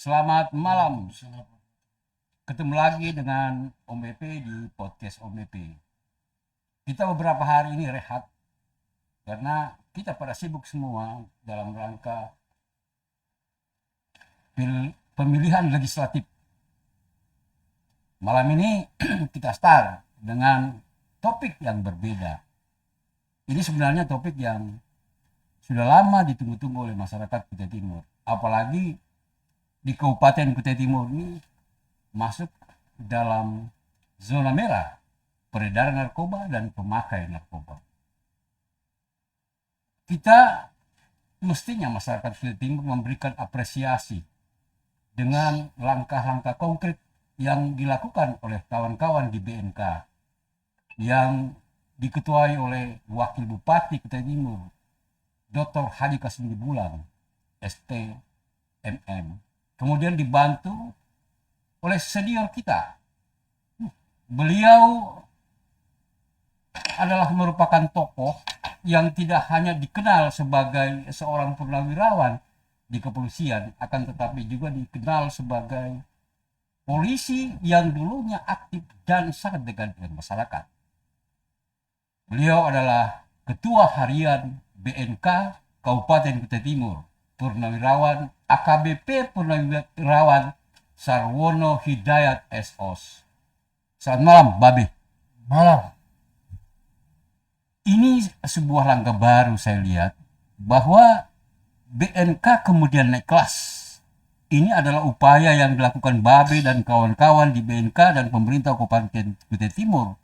Selamat malam. Ketemu lagi dengan Om BP di podcast Om BP. Kita beberapa hari ini rehat karena kita pada sibuk semua dalam rangka pemilihan legislatif. Malam ini kita start dengan topik yang berbeda. Ini sebenarnya topik yang sudah lama ditunggu-tunggu oleh masyarakat Kutai Timur. Apalagi di Kabupaten Kutai Timur ini masuk dalam zona merah peredaran narkoba dan pemakai narkoba. Kita mestinya masyarakat Kutai Timur memberikan apresiasi dengan langkah-langkah konkret yang dilakukan oleh kawan-kawan di BNK yang diketuai oleh Wakil Bupati Kutai Timur Dr. Haji Kasmini Bulang STMM, kemudian dibantu oleh senior kita. Beliau adalah merupakan tokoh yang tidak hanya dikenal sebagai seorang purnawirawan di kepolisian, akan tetapi juga dikenal sebagai polisi yang dulunya aktif dan sangat dekat dengan masyarakat. Beliau adalah Ketua Harian BNK Kabupaten Kutai Timur, Purnawirawan AKBP Purnawirawan Sarwono Hidayat SOS. Selamat malam, Babe. Malam. Ini sebuah langkah baru saya lihat bahwa BNK kemudian naik kelas. Ini adalah upaya yang dilakukan Babe dan kawan-kawan di BNK dan pemerintah Kabupaten Kutai Timur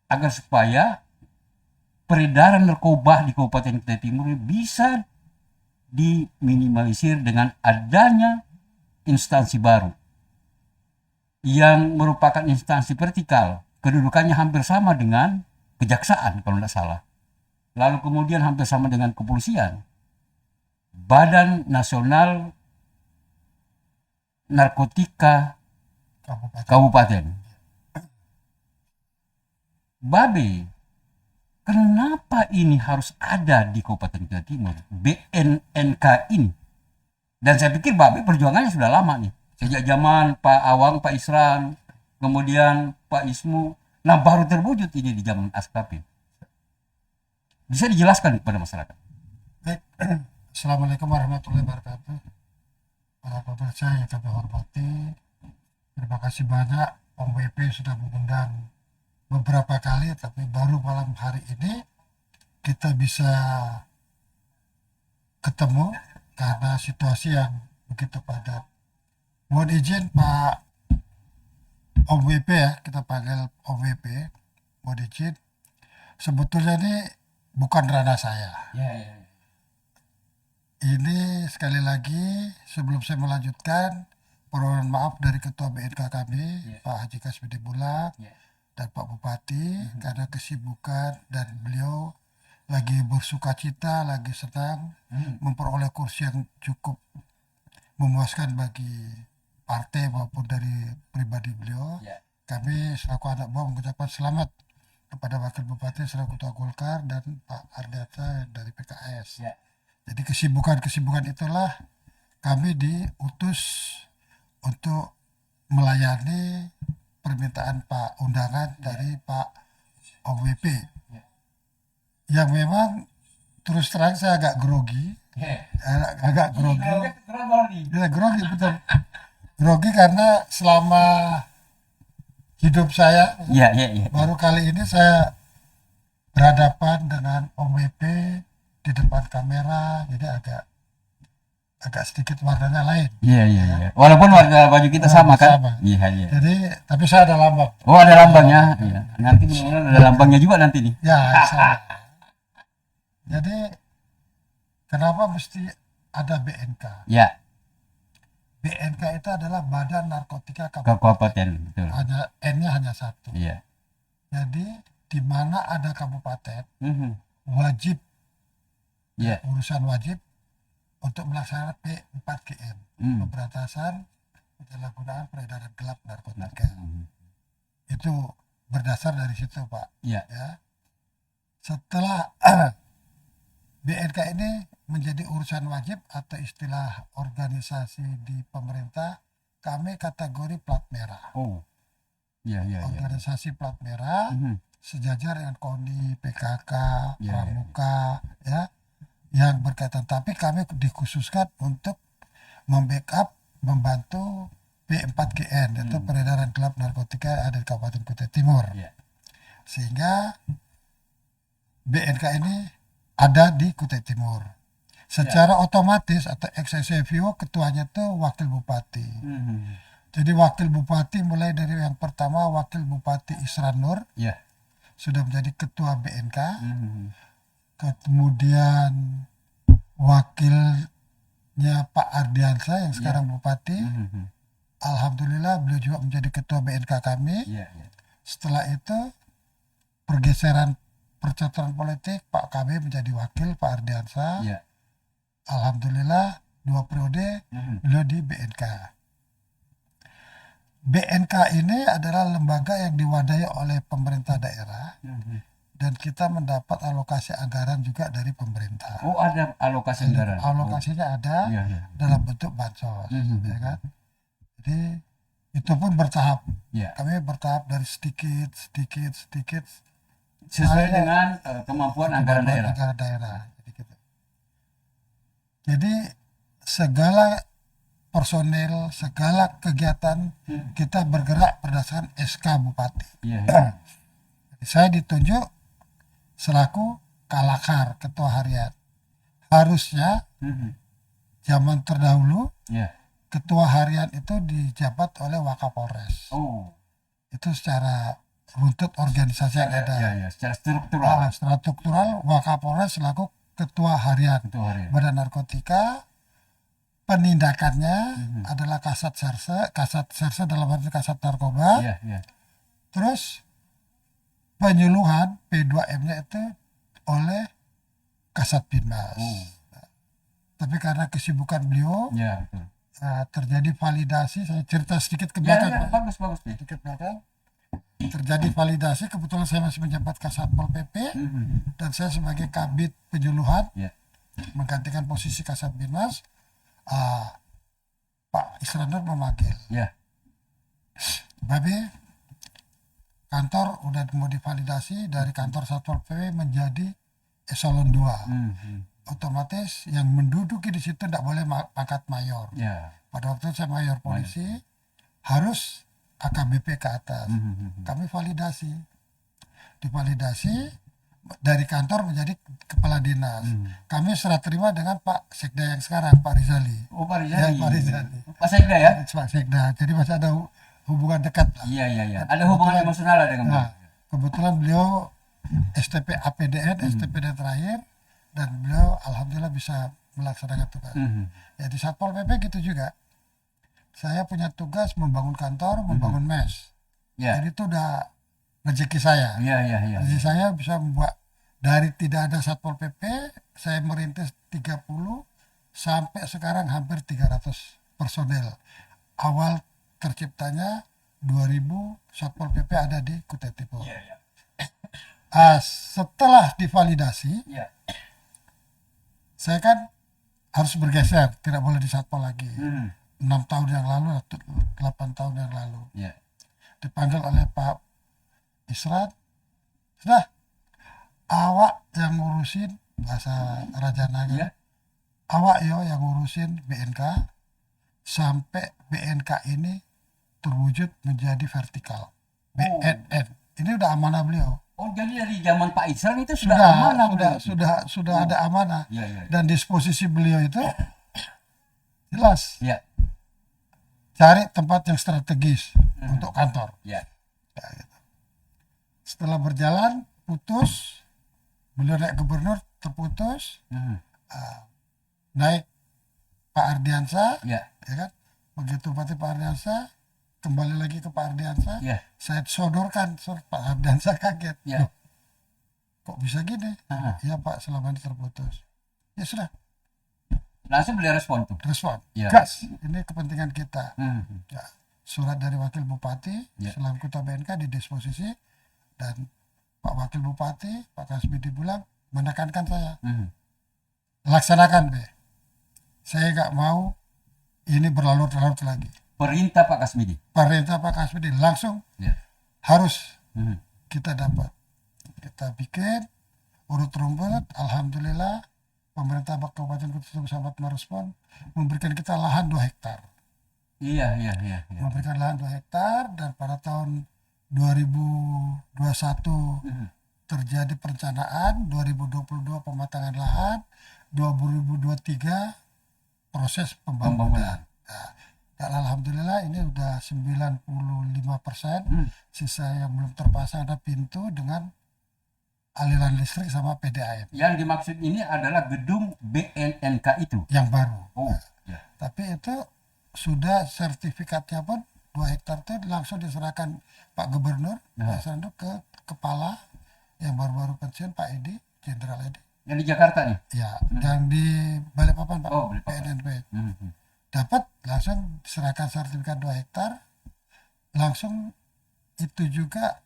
agar supaya peredaran narkoba di Kabupaten Kutai Timur bisa diminimalisir dengan adanya instansi baru yang merupakan instansi vertikal, kedudukannya hampir sama dengan kejaksaan kalau tidak salah, lalu kemudian hampir sama dengan kepolisian, Badan Nasional Narkotika Kabupaten. Babe, kenapa ini harus ada di Kabupaten Kutai Timur, BNNK ini? Dan saya pikir Babe perjuangannya sudah lama nih. Sejak zaman Pak Awang, Pak Isran, kemudian Pak Ismu. Nah, baru terwujud ini di zaman Askapin. Bisa dijelaskan kepada masyarakat? Baik. Assalamualaikum warahmatullahi wabarakatuh. Para pemirsa yang kami hormati, terima kasih banyak Om WP sudah mengundang beberapa kali, tapi baru malam hari ini kita bisa ketemu karena situasi yang begitu padat. Mohon izin Pak Om WP, ya, kita panggil Om WP. Mohon izin, sebetulnya ini bukan ranah saya. Ya. Ini sekali lagi sebelum saya melanjutkan, permohonan maaf dari Ketua BNK kami, Pak Haji Kasmini Bulang, dan Pak Bupati, karena kesibukan dan beliau lagi bersuka cita, lagi senang memperoleh kursi yang cukup memuaskan bagi partai maupun dari pribadi beliau. Kami selaku anak buah mengucapkan selamat kepada Wakil Bupati selaku Ketua Golkar dan Pak Ardata dari PKS. Jadi kesibukan itulah kami diutus untuk melayani permintaan Pak undangan dari Pak OWP. Yang memang terus terang saya agak grogi. Agak grogi. Ya, grogi betul. Grogi karena selama hidup saya baru kali ini saya berhadapan dengan OWP di depan kamera, jadi agak sedikit warnanya lain. Iya. Walaupun warna baju kita sama kan? Iya. Jadi tapi saya ada lambang. Oh, ada lambangnya. Iya. Nanti mudah-mudahan ada lambangnya juga nanti nih. Ya, sama. Jadi kenapa mesti ada BNK? Ya. BNK itu adalah Badan Narkotika Kabupaten, betul. Hanya N-nya hanya satu. Iya. Jadi di mana ada kabupaten wajib, urusan wajib untuk melaksanakan P4GM, pemberantasan penyalahgunaan peredaran gelap narkotika. Itu berdasar dari situ, Pak. Ya. Setelah BNK ini menjadi urusan wajib atau istilah organisasi di pemerintah kami kategori plat merah. Oh, ya, ya, ya. Organisasi plat merah Mhm. sejajar dengan KONI, PKK, Ya, ya. Pramuka, ya, yang berkaitan. Tapi kami dikhususkan untuk membackup, membantu P4GN, yaitu peredaran gelap narkotika yang ada di Kabupaten Kutai Timur. Ya. Sehingga BNK ini ada di Kutai Timur. Secara otomatis atau ex officio ketuanya itu wakil bupati. Mhm. Jadi wakil bupati mulai dari yang pertama wakil bupati Isran Nur Ya. sudah menjadi ketua BNK. Mhm. Kemudian wakilnya Pak Ardiansa yang sekarang bupati. Mhm. Alhamdulillah beliau juga menjadi ketua BNK kami. Ya, ya. Setelah itu pergeseran percaturan politik, Pak KB menjadi wakil Pak Ardiansa. Ya. Alhamdulillah 2 periode Mhm. beliau di BNK. BNK ini adalah lembaga yang diwadahi oleh pemerintah daerah Mhm. dan kita mendapat alokasi anggaran juga dari pemerintah. Oh, ada alokasi anggaran. Alokasinya ada Iya, iya. dalam bentuk bansos, Mhm. ya kan? Jadi itu pun bertahap. Ya. Kami bertahap dari sedikit. Sesuai Ada dengan kemampuan anggaran daerah. Anggaran daerah. Jadi gitu. Jadi segala personel, segala kegiatan kita bergerak berdasarkan SK Bupati. Iya, iya. Jadi saya ditunjuk selaku kalakar ketua harian. Harusnya Mhm. zaman terdahulu Ya. ketua harian itu dijabat oleh Wakapolres. Oh. Itu secara runtut organisasi yang ada. Ya, ya. Secara struktural. Secara struktural Wakapolres selaku ketua harian Ketua harian. Badan Narkotika. Penindakannya adalah kasat serse dalam arti kasat narkoba. Iya, iya. Terus penyuluhan P2M-nya itu oleh kasat binmas. Oh. Tapi karena kesibukan beliau Ya, betul. terjadi validasi. Saya cerita sedikit ke Ya, belakang, ya, Pak. bagus, bagus. Ya. Sedikit belakang. Terjadi validasi, kebetulan saya masih menjabat Kasatpol PP Mhm. dan saya sebagai kabid penyuluhan Ya. menggantikan posisi kasat binmas. Pak Isranur memanggil, Ya. Babe, kantor udah mau divalidasi dari kantor Satpol PP menjadi eselon 2. Mhm. Otomatis yang menduduki di situ tidak boleh pangkat mayor. Ya. Pada waktu itu saya mayor polisi, harus AKBP ke atas. Mhm. Kami validasi. Divalidasi dari kantor menjadi kepala dinas. Kami serah terima dengan Pak Sekda yang sekarang, Pak Rizali. Oh, Pak Ya, Rizali. Pak Rizali. Pak Sekda ya? Pak Sekda. Jadi masih ada hubungan dekat lah. Iya, iya, iya. Ada hubungan emosional lah dengan Nah, kebetulan beliau STP APDN, STPD terakhir, dan beliau alhamdulillah bisa melaksanakan tugas. Mhm. Ya di Satpol PP gitu juga. Saya punya tugas membangun kantor, membangun mes. Ya. Jadi itu udah rezeki saya. Iya, iya, iya. Rezeki saya bisa membuat dari tidak ada Satpol PP, saya merintis 30 sampai sekarang hampir 300 personel. Awal terciptanya 2000 Satpol PP ada di Kutai Timur. Iya, iya. Setelah divalidasi, Iya. saya kan harus bergeser, tidak boleh di Satpol lagi. Mhm. 6 tahun yang lalu atau 8 tahun yang lalu Iya. dipanggil oleh Pak Isran, sudah awak yang ngurusin bahasa Raja Naga, Iya. awak yo yang ngurusin BNK sampai BNK ini terwujud menjadi vertikal. BNN ini udah amanah beliau. Oh, jadi dari zaman Pak Isran itu sudah Sudah amanah begitu? sudah ada amanah. Iya, iya. Dan disposisi beliau itu jelas, Iya. cari tempat yang strategis untuk kantor. Iya. Ya, gitu. Setelah berjalan putus, beliau naik gubernur terputus, Mhm. naik Pak Ardiansa, Iya. ya kan? Begitu Pak Ardiansa kembali lagi ke Pak Ardiansa, Iya. saya sodorkan, Pak Ardiansa kaget. Iya. Loh, kok bisa gini? Aha. Iya Pak, selama ini terputus. Ya sudah, Langsung beliau respon tuh. respon. Iya. Gas, ini kepentingan kita. Mhm. Ya, surat dari Wakil Bupati Ya. selaku Ketua BNK didisposisi dan Pak Wakil Bupati Pak Kasbidi Bulang menekankan saya, Mhm. laksanakan be. Saya nggak mau ini berlarut-larut lagi. Perintah Pak Kasmidi. Perintah Pak Kasmidi langsung Ya. harus Mhm. kita dapat. Kita bikin urut rumput, alhamdulillah pemerintah Kabupaten Kota Timur sangat merespon, memberikan kita lahan 2 hektar. Iya. Memberikan lahan 2 hektar dan pada tahun 2021 Mhm. terjadi perencanaan, 2022 pematangan lahan, 2023 proses pembangunan. Nah, dan alhamdulillah ini udah 95%, sisa yang belum terpasang ada pintu dengan aliran listrik sama PDAM Yang dimaksud ini adalah gedung BNNK itu. yang baru. Oh, ya. Tapi itu sudah sertifikatnya pun 2 hektar itu langsung diserahkan Pak Gubernur Pak Sandu ke kepala yang baru-baru pensiun Pak Edi, Jenderal Edi. Yang di Jakarta nih. Ya, yang di Balikpapan Pak, Oh, Balikpapan. BNNP. Mhm. Dapat langsung diserahkan sertifikat 2 hektar. Langsung itu juga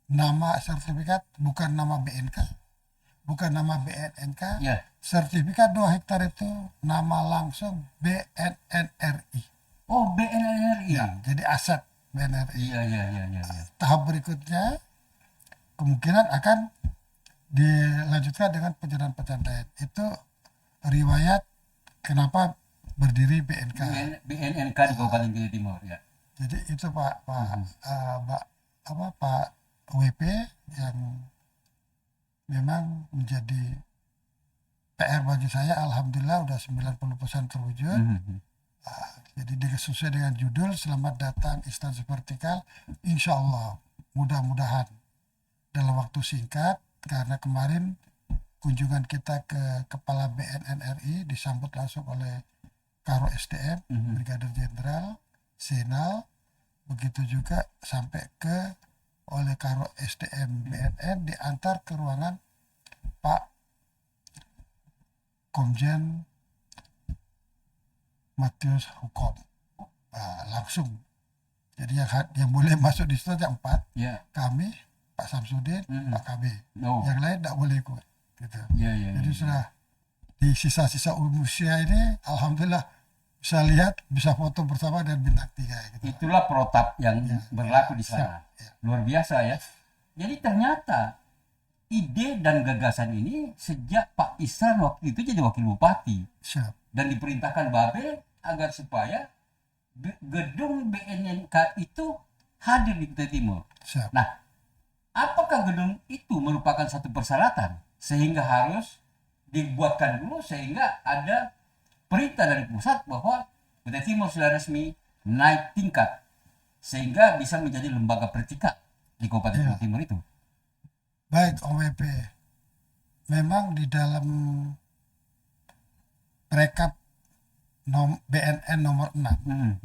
nama sertifikat bukan nama BNK, bukan nama BNNK. Ya. Sertifikat 2 hektar itu nama langsung BNNRI. Oh, BNNRI. Ya, jadi aset BNRI. Iya. Tahap berikutnya kemungkinan akan dilanjutkan dengan pencarian lain. Itu riwayat kenapa berdiri BNK. BNNK di Kabupaten Kota Timur, ya. Jadi itu Pak WP yang memang menjadi PR bagi saya. Alhamdulillah udah 90% terwujud. Mhm. Jadi sesuai dengan judul Selamat Datang Instansi Vertikal, insya Allah mudah-mudahan dalam waktu singkat, karena kemarin kunjungan kita ke Kepala BNNRI disambut langsung oleh Karo SDM, Brigadir Jenderal Senal, begitu juga sampai ke oleh Karo SDM BNN, diantar ke ruangan Pak Komjen Matius Hukom. Langsung. Jadi yang boleh masuk di situ ada 4. Ya. Kami, Pak Samsudin, Pak KB. Oh. Yang lain tidak boleh ikut. Gitu. Iya. Jadi sudah di sisa-sisa usia ini, alhamdulillah bisa lihat, bisa foto bersama dan bintang 3. Gitu. Itulah protap yang berlaku di sana. Ya. Luar biasa ya. Jadi ternyata ide dan gagasan ini sejak Pak Isran waktu itu jadi wakil bupati. Siap. Dan diperintahkan Babe agar supaya gedung BNNK itu hadir di Kota Timur. Siap. Nah, apakah gedung itu merupakan satu persyaratan sehingga harus dibuatkan dulu sehingga ada perintah dari pusat bahwa Kota Timur sudah resmi naik tingkat sehingga bisa menjadi lembaga vertikal di Kabupaten Kota Timur itu? Baik, OWP. Memang di dalam rekap BNN nomor 6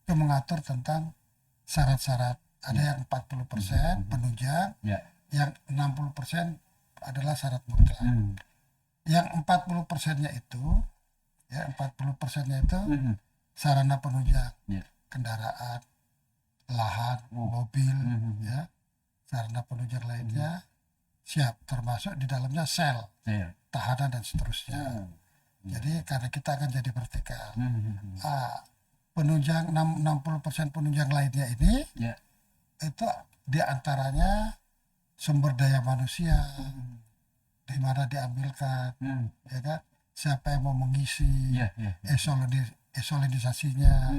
itu mengatur tentang syarat-syarat. Ada yang 40% penunjang, yang 60% adalah syarat mutlak. Yang 40%-nya itu, ya 40%-nya itu sarana penunjang, kendaraan, lahan, mobil, ya sarana penunjang lainnya siap, termasuk di dalamnya sel, tahanan dan seterusnya. Jadi karena kita akan jadi vertikal. Penunjang 60% penunjang lainnya ini itu diantaranya sumber daya manusia, di mana diambilkan, ya kan? Siapa yang mau mengisi, esolidisasinya,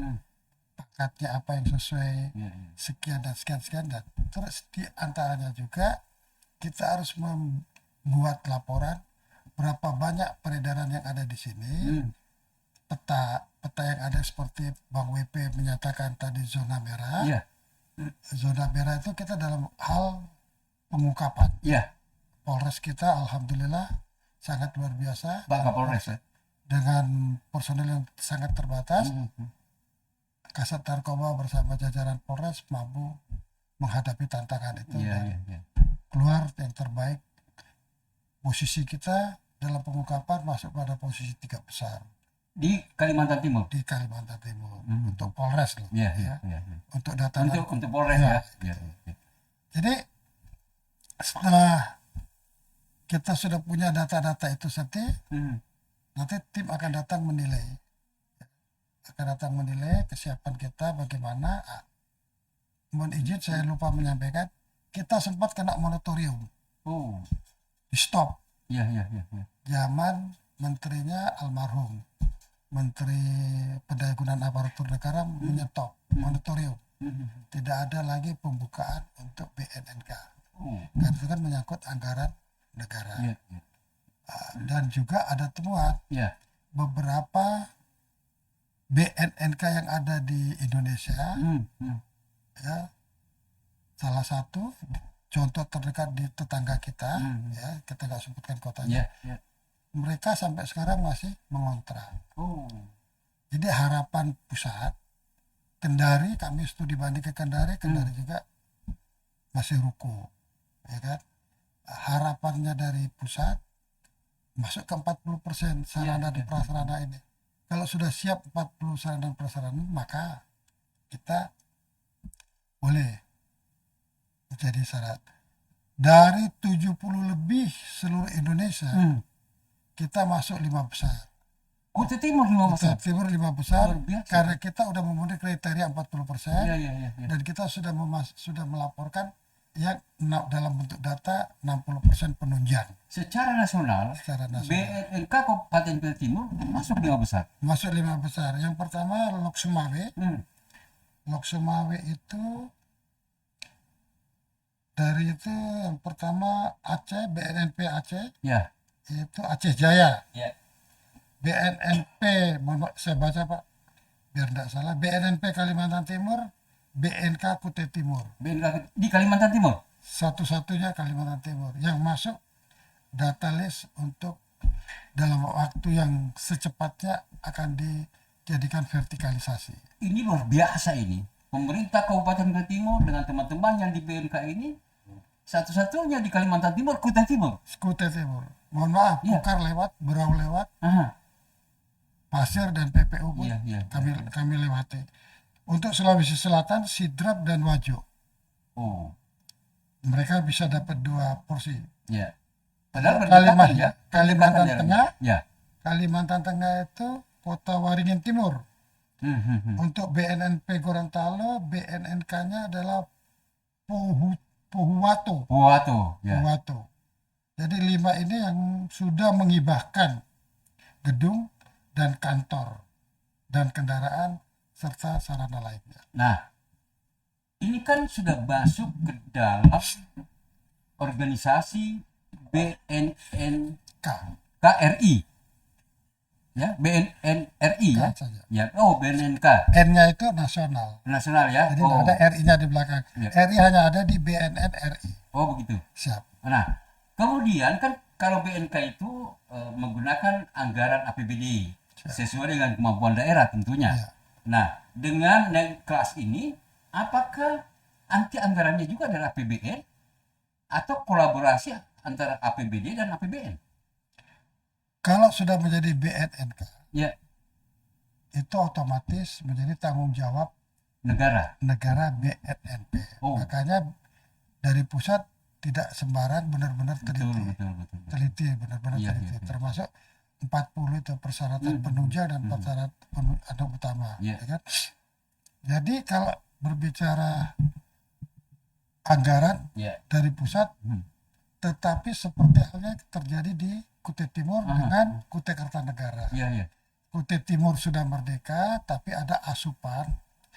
pakatnya apa yang sesuai, sekian dan sekian dan terus diantaranya juga kita harus membuat laporan berapa banyak peredaran yang ada di sini, peta yang ada seperti Bang WP menyatakan tadi zona merah. Zona merah itu kita dalam hal pengungkapan. Polres kita alhamdulillah sangat luar biasa. Bangka Polres ya. Dengan personel yang sangat terbatas. Kasat Narkoba bersama jajaran Polres mampu menghadapi tantangan itu. Keluar yang terbaik. Posisi kita dalam pengungkapan masuk pada posisi 3 besar. Di Kalimantan Timur. Di Kalimantan Timur. Untuk Polres loh. Untuk data untuk Polres ya. Jadi setelah kita sudah punya data-data itu nanti tim akan datang menilai kesiapan kita bagaimana. Mohon izin saya lupa menyampaikan, kita sempat kena moratorium, Oh, di stop iya, iya, iya, iya. zaman menterinya almarhum Menteri Pendayagunaan Aparatur Negara menyetop moratorium. Tidak ada lagi pembukaan untuk BNNK. Oh, Karena itu kan menyangkut anggaran negara. iya, iya. Dan juga ada temuan Iya. beberapa BNNK yang ada di Indonesia, ya, salah satu contoh terdekat di tetangga kita, ya, kita nggak sebutkan kotanya, Iya, iya. mereka sampai sekarang masih mengontrak. Oh, Jadi harapan pusat, Kendari, kami studi banding ke Kendari juga masih ruko, ya kan. Harapannya dari pusat masuk ke 40% sarana dan prasarana ini. Kalau sudah siap 40 sarana dan prasarana, maka kita boleh menjadi syarat. Dari 70 lebih seluruh Indonesia, kita masuk 5 besar. Kuta Timur 5 Kuta besar. Timur 5 besar, Luar biasa. karena kita udah memenuhi kriteria 40%, Iya, iya, iya, iya. dan kita sudah melaporkan yang dalam bentuk data 60% penunjang Secara nasional, secara nasional. BNNK Kabupaten Kuta Timur masuk 5 besar. Masuk 5 besar. Yang pertama Lok Sumawe. Lok Sumawe itu dari itu yang pertama Aceh, BNNP Aceh, Ya. itu Aceh Jaya. Ya. BNNP, saya baca Pak, biar tidak salah, BNNP Kalimantan Timur, BNK Kutai Timur. BNNK di Kalimantan Timur. Satu-satunya Kalimantan Timur yang masuk data list untuk dalam waktu yang secepatnya akan dijadikan vertikalisasi. Ini luar biasa ini. Pemerintah Kabupaten Kuta Timur dengan teman-teman yang di BNK ini satu-satunya di Kalimantan Timur, Kuta Timur. Kutai Timur. Mohon maaf, Iya. Bukar lewat, Berau lewat, Aha. Pasir dan PPU pun Iya, iya. kami lewati. Untuk Sulawesi Selatan, Sidrap dan Wajo. Oh, Mereka bisa dapat 2 porsi. ya. Padahal berdekatan ya. Kalimantan Berdekatan Tengah, ya. Kalimantan Tengah itu Kota Waringin Timur. Untuk BNNP Gorontalo, BNNK-nya adalah Pohuwato. Buato, ya. Pohuwato. Jadi 5 ini yang sudah mengibahkan gedung dan kantor dan kendaraan serta sarana lainnya. Nah, ini kan sudah masuk ke dalam organisasi BNNKRI. Ya, BNNRI ya. Kan saja. Ya, oh BNNK N-nya itu nasional. nasional ya. Jadi Oh, ada RI-nya di belakang. Ya. RI hanya ada di BNNRI. oh begitu. Siap. Nah, kemudian kan kalau BNK itu menggunakan anggaran APBD sesuai dengan kemampuan daerah tentunya. Ya. Nah, dengan naik kelas ini, apakah anti anggarannya juga dari APBN atau kolaborasi antara APBD dan APBN? Kalau sudah menjadi BNNK, Ya, itu otomatis menjadi tanggung jawab negara. negara BNNP. Oh. Makanya dari pusat tidak sembarang, benar-benar Betul, teliti. betul, betul, betul. Teliti, benar-benar Iya, teliti. iya, iya. Termasuk 40 itu persyaratan penunjang dan persyaratan utama. Iya. Ya kan? Jadi kalau berbicara anggaran Ya. dari pusat, tetapi seperti halnya terjadi di Kutai Timur dengan Kutai Kartanegara. Iya, iya. Kutai Timur sudah merdeka, tapi ada asupan,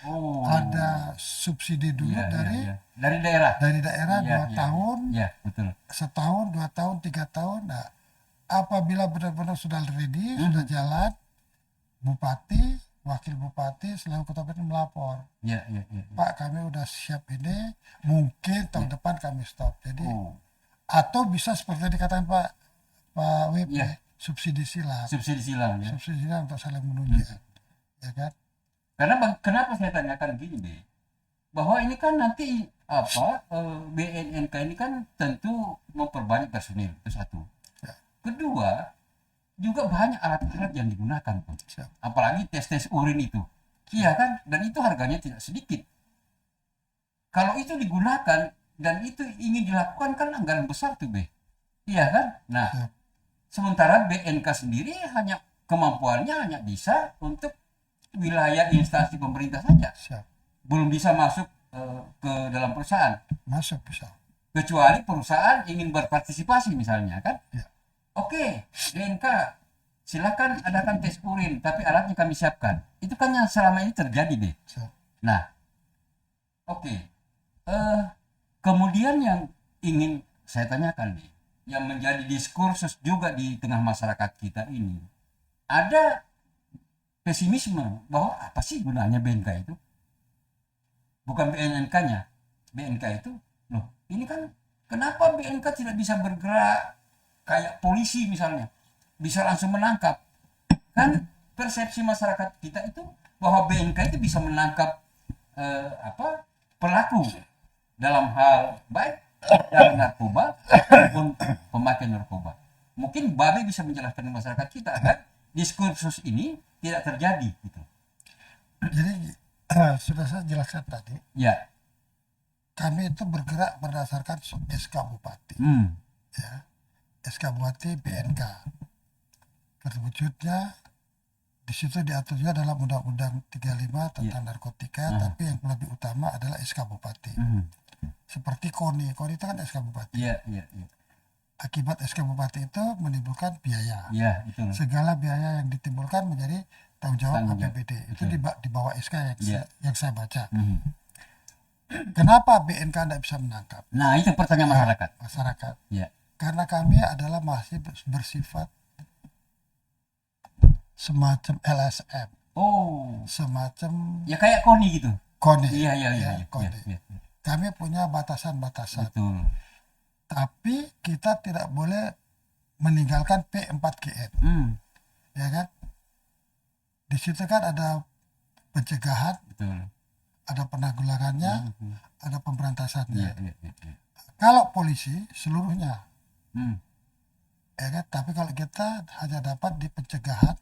Oh. ada subsidi dulu Iya, dari iya, iya. Dari daerah. daerah Iya, 2 iya, tahun, Iya, betul. setahun, 2 tahun, 3 tahun. Nah, apabila benar-benar sudah ready, sudah jalan, bupati, wakil bupati, selalu kota Bandung melapor, Iya, iya, iya. Pak, kami udah siap ini, mungkin tahun depan kami stop. Jadi Oh. atau bisa seperti yang dikatakan Pak WP, Iya. subsidi silang, Subsidi silang ya. subsidi silang untuk saling menunjang, ya kan? Karena kenapa saya tanyakan gini, Be? Bahwa ini kan nanti BNNK ini kan tentu memperbanyak personil, itu satu. Ya. Kedua, juga banyak alat-alat yang digunakan, Pak. Siap. Apalagi tes urin itu. Iya kan? Dan itu harganya tidak sedikit. Kalau itu digunakan dan itu ingin dilakukan kan anggaran besar tuh, Be. Iya kan? Nah, Siap. sementara BNK sendiri hanya kemampuannya hanya bisa untuk wilayah instansi pemerintah saja, Siap. belum bisa masuk ke dalam perusahaan, Masuk bisa. kecuali perusahaan ingin berpartisipasi misalnya kan. Ya. Oke, BNK silakan adakan tes urin, tapi alatnya kami siapkan. Itu kan yang selama ini terjadi deh. Siap. Nah, oke. Kemudian yang ingin saya tanyakan nih, yang menjadi diskursus juga di tengah masyarakat kita ini, ada pesimisme bahwa apa sih gunanya BNK itu? Bukan BNK-nya. BNK itu, loh, ini kan kenapa BNK tidak bisa bergerak kayak polisi misalnya, bisa langsung menangkap? Kan persepsi masyarakat kita itu bahwa BNK itu bisa menangkap pelaku dalam hal baik dalam narkoba ataupun pemakai narkoba. Mungkin Babe bisa menjelaskan ke masyarakat kita kan diskursus ini tidak terjadi gitu. Jadi sudah saya jelaskan tadi, Ya. kami itu bergerak berdasarkan SK Bupati. Ya. SK Bupati BNK. Terwujudnya di situ diatur juga dalam Undang-Undang 35 tentang narkotika, tapi yang lebih utama adalah SK Bupati. Seperti KONI itu kan SK Bupati. Iya. Akibat SK Bupati itu menimbulkan biaya. Iya, betul. Segala biaya yang ditimbulkan menjadi tanggung jawab APBD. Itu di bawah SK yang saya baca. Kenapa BNK tidak bisa menangkap? Nah, itu pertanyaan masyarakat. Masyarakat. Ya. Karena kami adalah masih bersifat semacam LSM. Oh. Semacam Ya kayak KONI gitu. KONI. Iya. KONI. Iya. Kami punya batasan-batasan. Betul. Tapi kita tidak boleh meninggalkan P4GN. Ya kan? Di situ kan ada pencegahan, Betul. ada penanggulangannya, ada pemberantasannya. Iya. Kalau polisi seluruhnya, ya kan? Tapi kalau kita hanya dapat di pencegahan,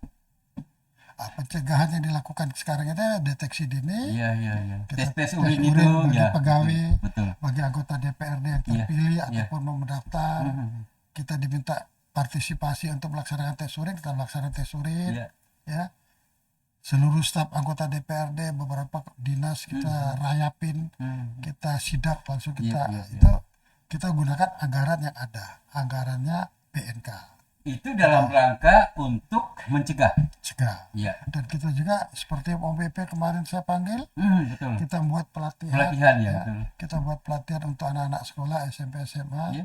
pencegahan yang dilakukan sekarang itu deteksi dini. Iya. Kita Tes urin itu bagi ya. pegawai, Betul. bagi anggota DPRD yang terpilih Iya. ataupun mau mendaftar, kita diminta partisipasi untuk melaksanakan tes urin, kita melaksanakan tes urin. Iya. Ya, seluruh staf anggota DPRD, beberapa dinas kita rayapin, kita sidak langsung kita itu kita gunakan anggaran yang ada, anggarannya BNK. Itu dalam rangka untuk mencegah. Iya. Dan kita juga seperti Om BP kemarin saya panggil, Betul. kita buat pelatihan ya, betul. kita buat pelatihan untuk anak-anak sekolah SMP SMA,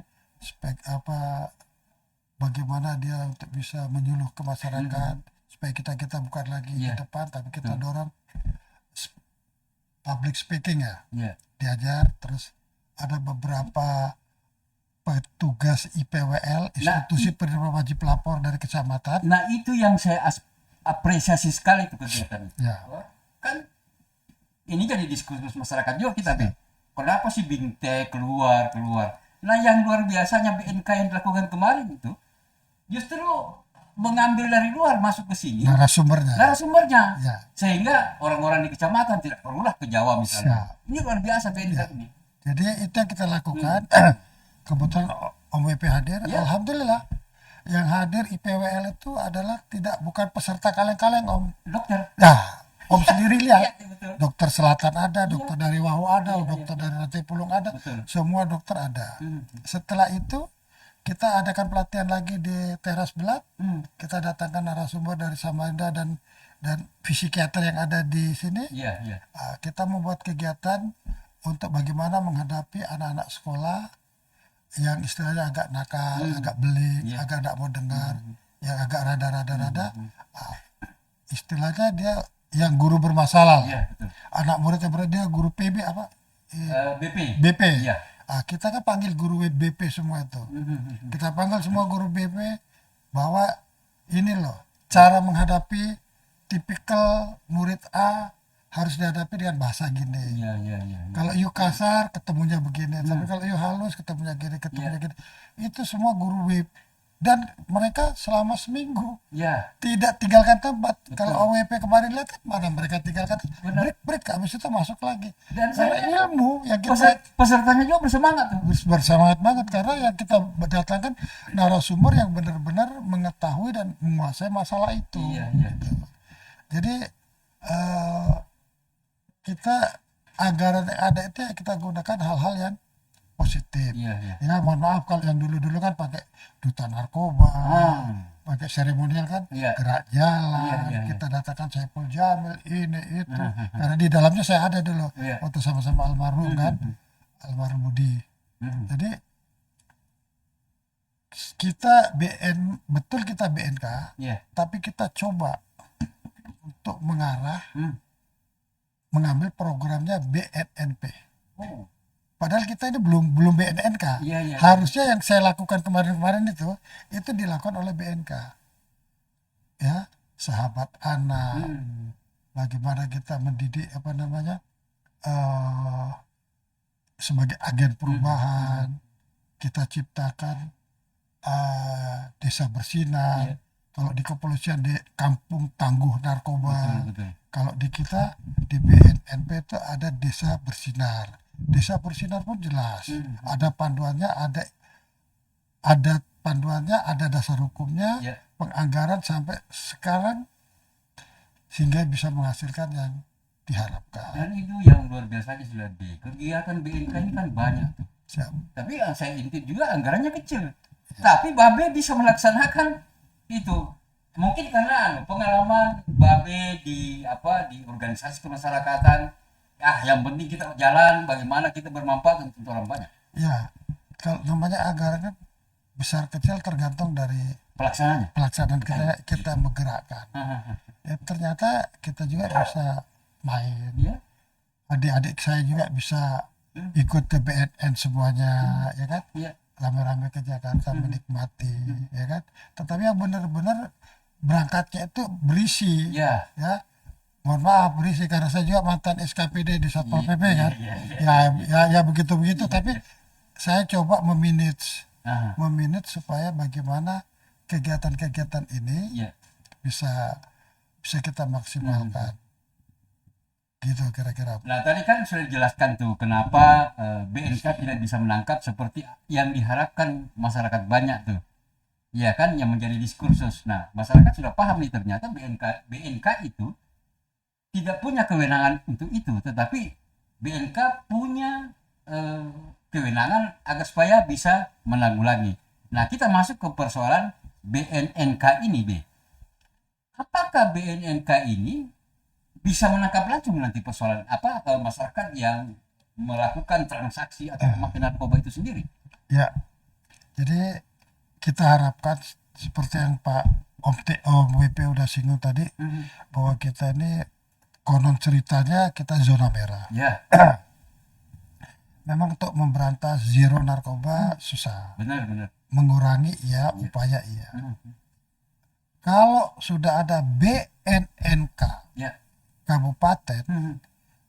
bagaimana dia untuk bisa menyuluh ke masyarakat, supaya kita bukan lagi di depan, tapi kita dorong public speaking diajar. Terus ada beberapa petugas IPWL, institusi penerima wajib lapor dari kecamatan. Nah, itu yang saya apresiasi sekali itu kegiatan itu. Ya. Kan ini jadi diskursus masyarakat juga kita, kenapa sih Binte keluar? Nah, yang luar biasanya BNK yang dilakukan kemarin itu justru mengambil dari luar masuk ke sini narasumbernya. Ya. Sehingga orang-orang di kecamatan tidak perlulah ke Jawa misalnya. Ini luar biasa BNK ini. Jadi itu yang kita lakukan. Kebetulan Om WP hadir, alhamdulillah. Yang hadir IPWL itu adalah bukan peserta kaleng-kaleng, Om. Dokter. Nah, Om sendiri lihat. Betul. Dokter Selatan ada, dokter dari Wahu ada, dokter dari Rantai Pulung ada. Betul. Semua dokter ada. Setelah itu kita adakan pelatihan lagi di teras Belat. Kita datangkan narasumber dari Samarinda dan psikiater yang ada di sini. Kita membuat kegiatan untuk bagaimana menghadapi anak-anak sekolah yang istilahnya agak nakal, agak belik, agak tidak mau dengar, yang agak rada. Istilahnya dia yang guru bermasalah. Anak muridnya dia guru PB apa? BP. Kita kan panggil guru BP semua itu. Kita panggil semua guru BP bahwa ini loh cara menghadapi tipikal murid A harus dihadapi dengan bahasa gini. Kalau you kasar ketemunya begini, tapi kalau you halus ketemunya gini. Itu semua guru dan mereka selama seminggu Ya, tidak tinggalkan tempat. Betul. Kalau OWP kemarin lihat kan mana mereka tinggalkan, Benar. break habis itu masuk lagi. dan Karena saya ilmu yang kita pesertanya juga bersemangat tuh. bersemangat banget, karena yang kita datangkan narasumber yang benar-benar mengetahui dan menguasai masalah itu. Iya, iya. Jadi kita anggaran yang ada itu ya kita gunakan hal-hal yang positif. Iya, iya. Ya mohon maaf kalau yang dulu-dulu kan pakai duta narkoba, pakai seremonial kan, Iya. gerak jalan, Iya, iya, iya. kita datangkan Saiful Jamil ini itu, karena di dalamnya saya ada dulu, Iya. waktu sama-sama almarhum kan, almarhum Budi. Mhm. Jadi kita betul kita BNK, Iya. tapi kita coba untuk mengarah Hmm. mengambil programnya BNNP. Oh. Padahal kita ini belum BNNK. Iya, iya. Harusnya yang saya lakukan kemarin-kemarin itu dilakukan oleh BNK. Ya, sahabat anak. Hmm. Bagaimana kita mendidik sebagai agen perubahan. Kita ciptakan desa bersinar. Iya. Kalau di kepolisian di kampung tangguh narkoba. Betul. Kalau di kita di BNNP itu ada desa bersinar. Desa bersinar pun jelas. Ada panduannya, ada panduannya, ada dasar hukumnya, Ya. penganggaran sampai sekarang sehingga bisa menghasilkan yang diharapkan. Dan itu yang luar biasa sudah di kegiatan BNK ini kan banyak tuh. Siap. Tapi yang saya intip juga anggarannya kecil. Tapi Babe bisa melaksanakan itu. Mungkin karena pengalaman Babe di organisasi kemasyarakatan. Yang penting kita jalan, bagaimana kita bermanfaat untuk orang banyak. Ya, kalau namanya anggarannya besar kecil tergantung dari Pelaksananya. pelaksanaan kita menggerakkan. Ya, ternyata kita juga bisa main. Iya. Adik-adik saya juga bisa ikut ke BNN semuanya, ya kan? Iya. Rame-rame ke Jakarta menikmati, ya kan? Tetapi yang benar-benar berangkatnya itu berisi, Iya. ya. Mohon maaf berisi karena saya juga mantan SKPD di Satpol PP kan. Iya. Ya begitu-begitu, tapi saya coba memanage supaya bagaimana kegiatan-kegiatan ini Iya. bisa kita maksimalkan. Gitu kira-kira. Nah tadi kan sudah dijelaskan tuh kenapa BNK tidak bisa menangkap seperti yang diharapkan masyarakat banyak tuh. Ya kan, yang menjadi diskursus. Nah masyarakat sudah paham nih, ternyata BNK itu tidak punya kewenangan untuk itu, tetapi BNK punya kewenangan agar supaya bisa menanggulangi. Nah kita masuk ke persoalan BNNK ini, B. Apakah BNNK ini bisa menangkap langsung nanti persoalan masyarakat yang melakukan transaksi atau mafia narkoba itu sendiri? Ya, jadi kita harapkan seperti yang Pak Om WP udah singgung tadi, bahwa kita ini konon ceritanya kita zona merah. Ya. Memang untuk memberantas zero narkoba susah. Benar. Mengurangi iya, upaya iya. Kalau sudah ada BNNK Ya. kabupaten,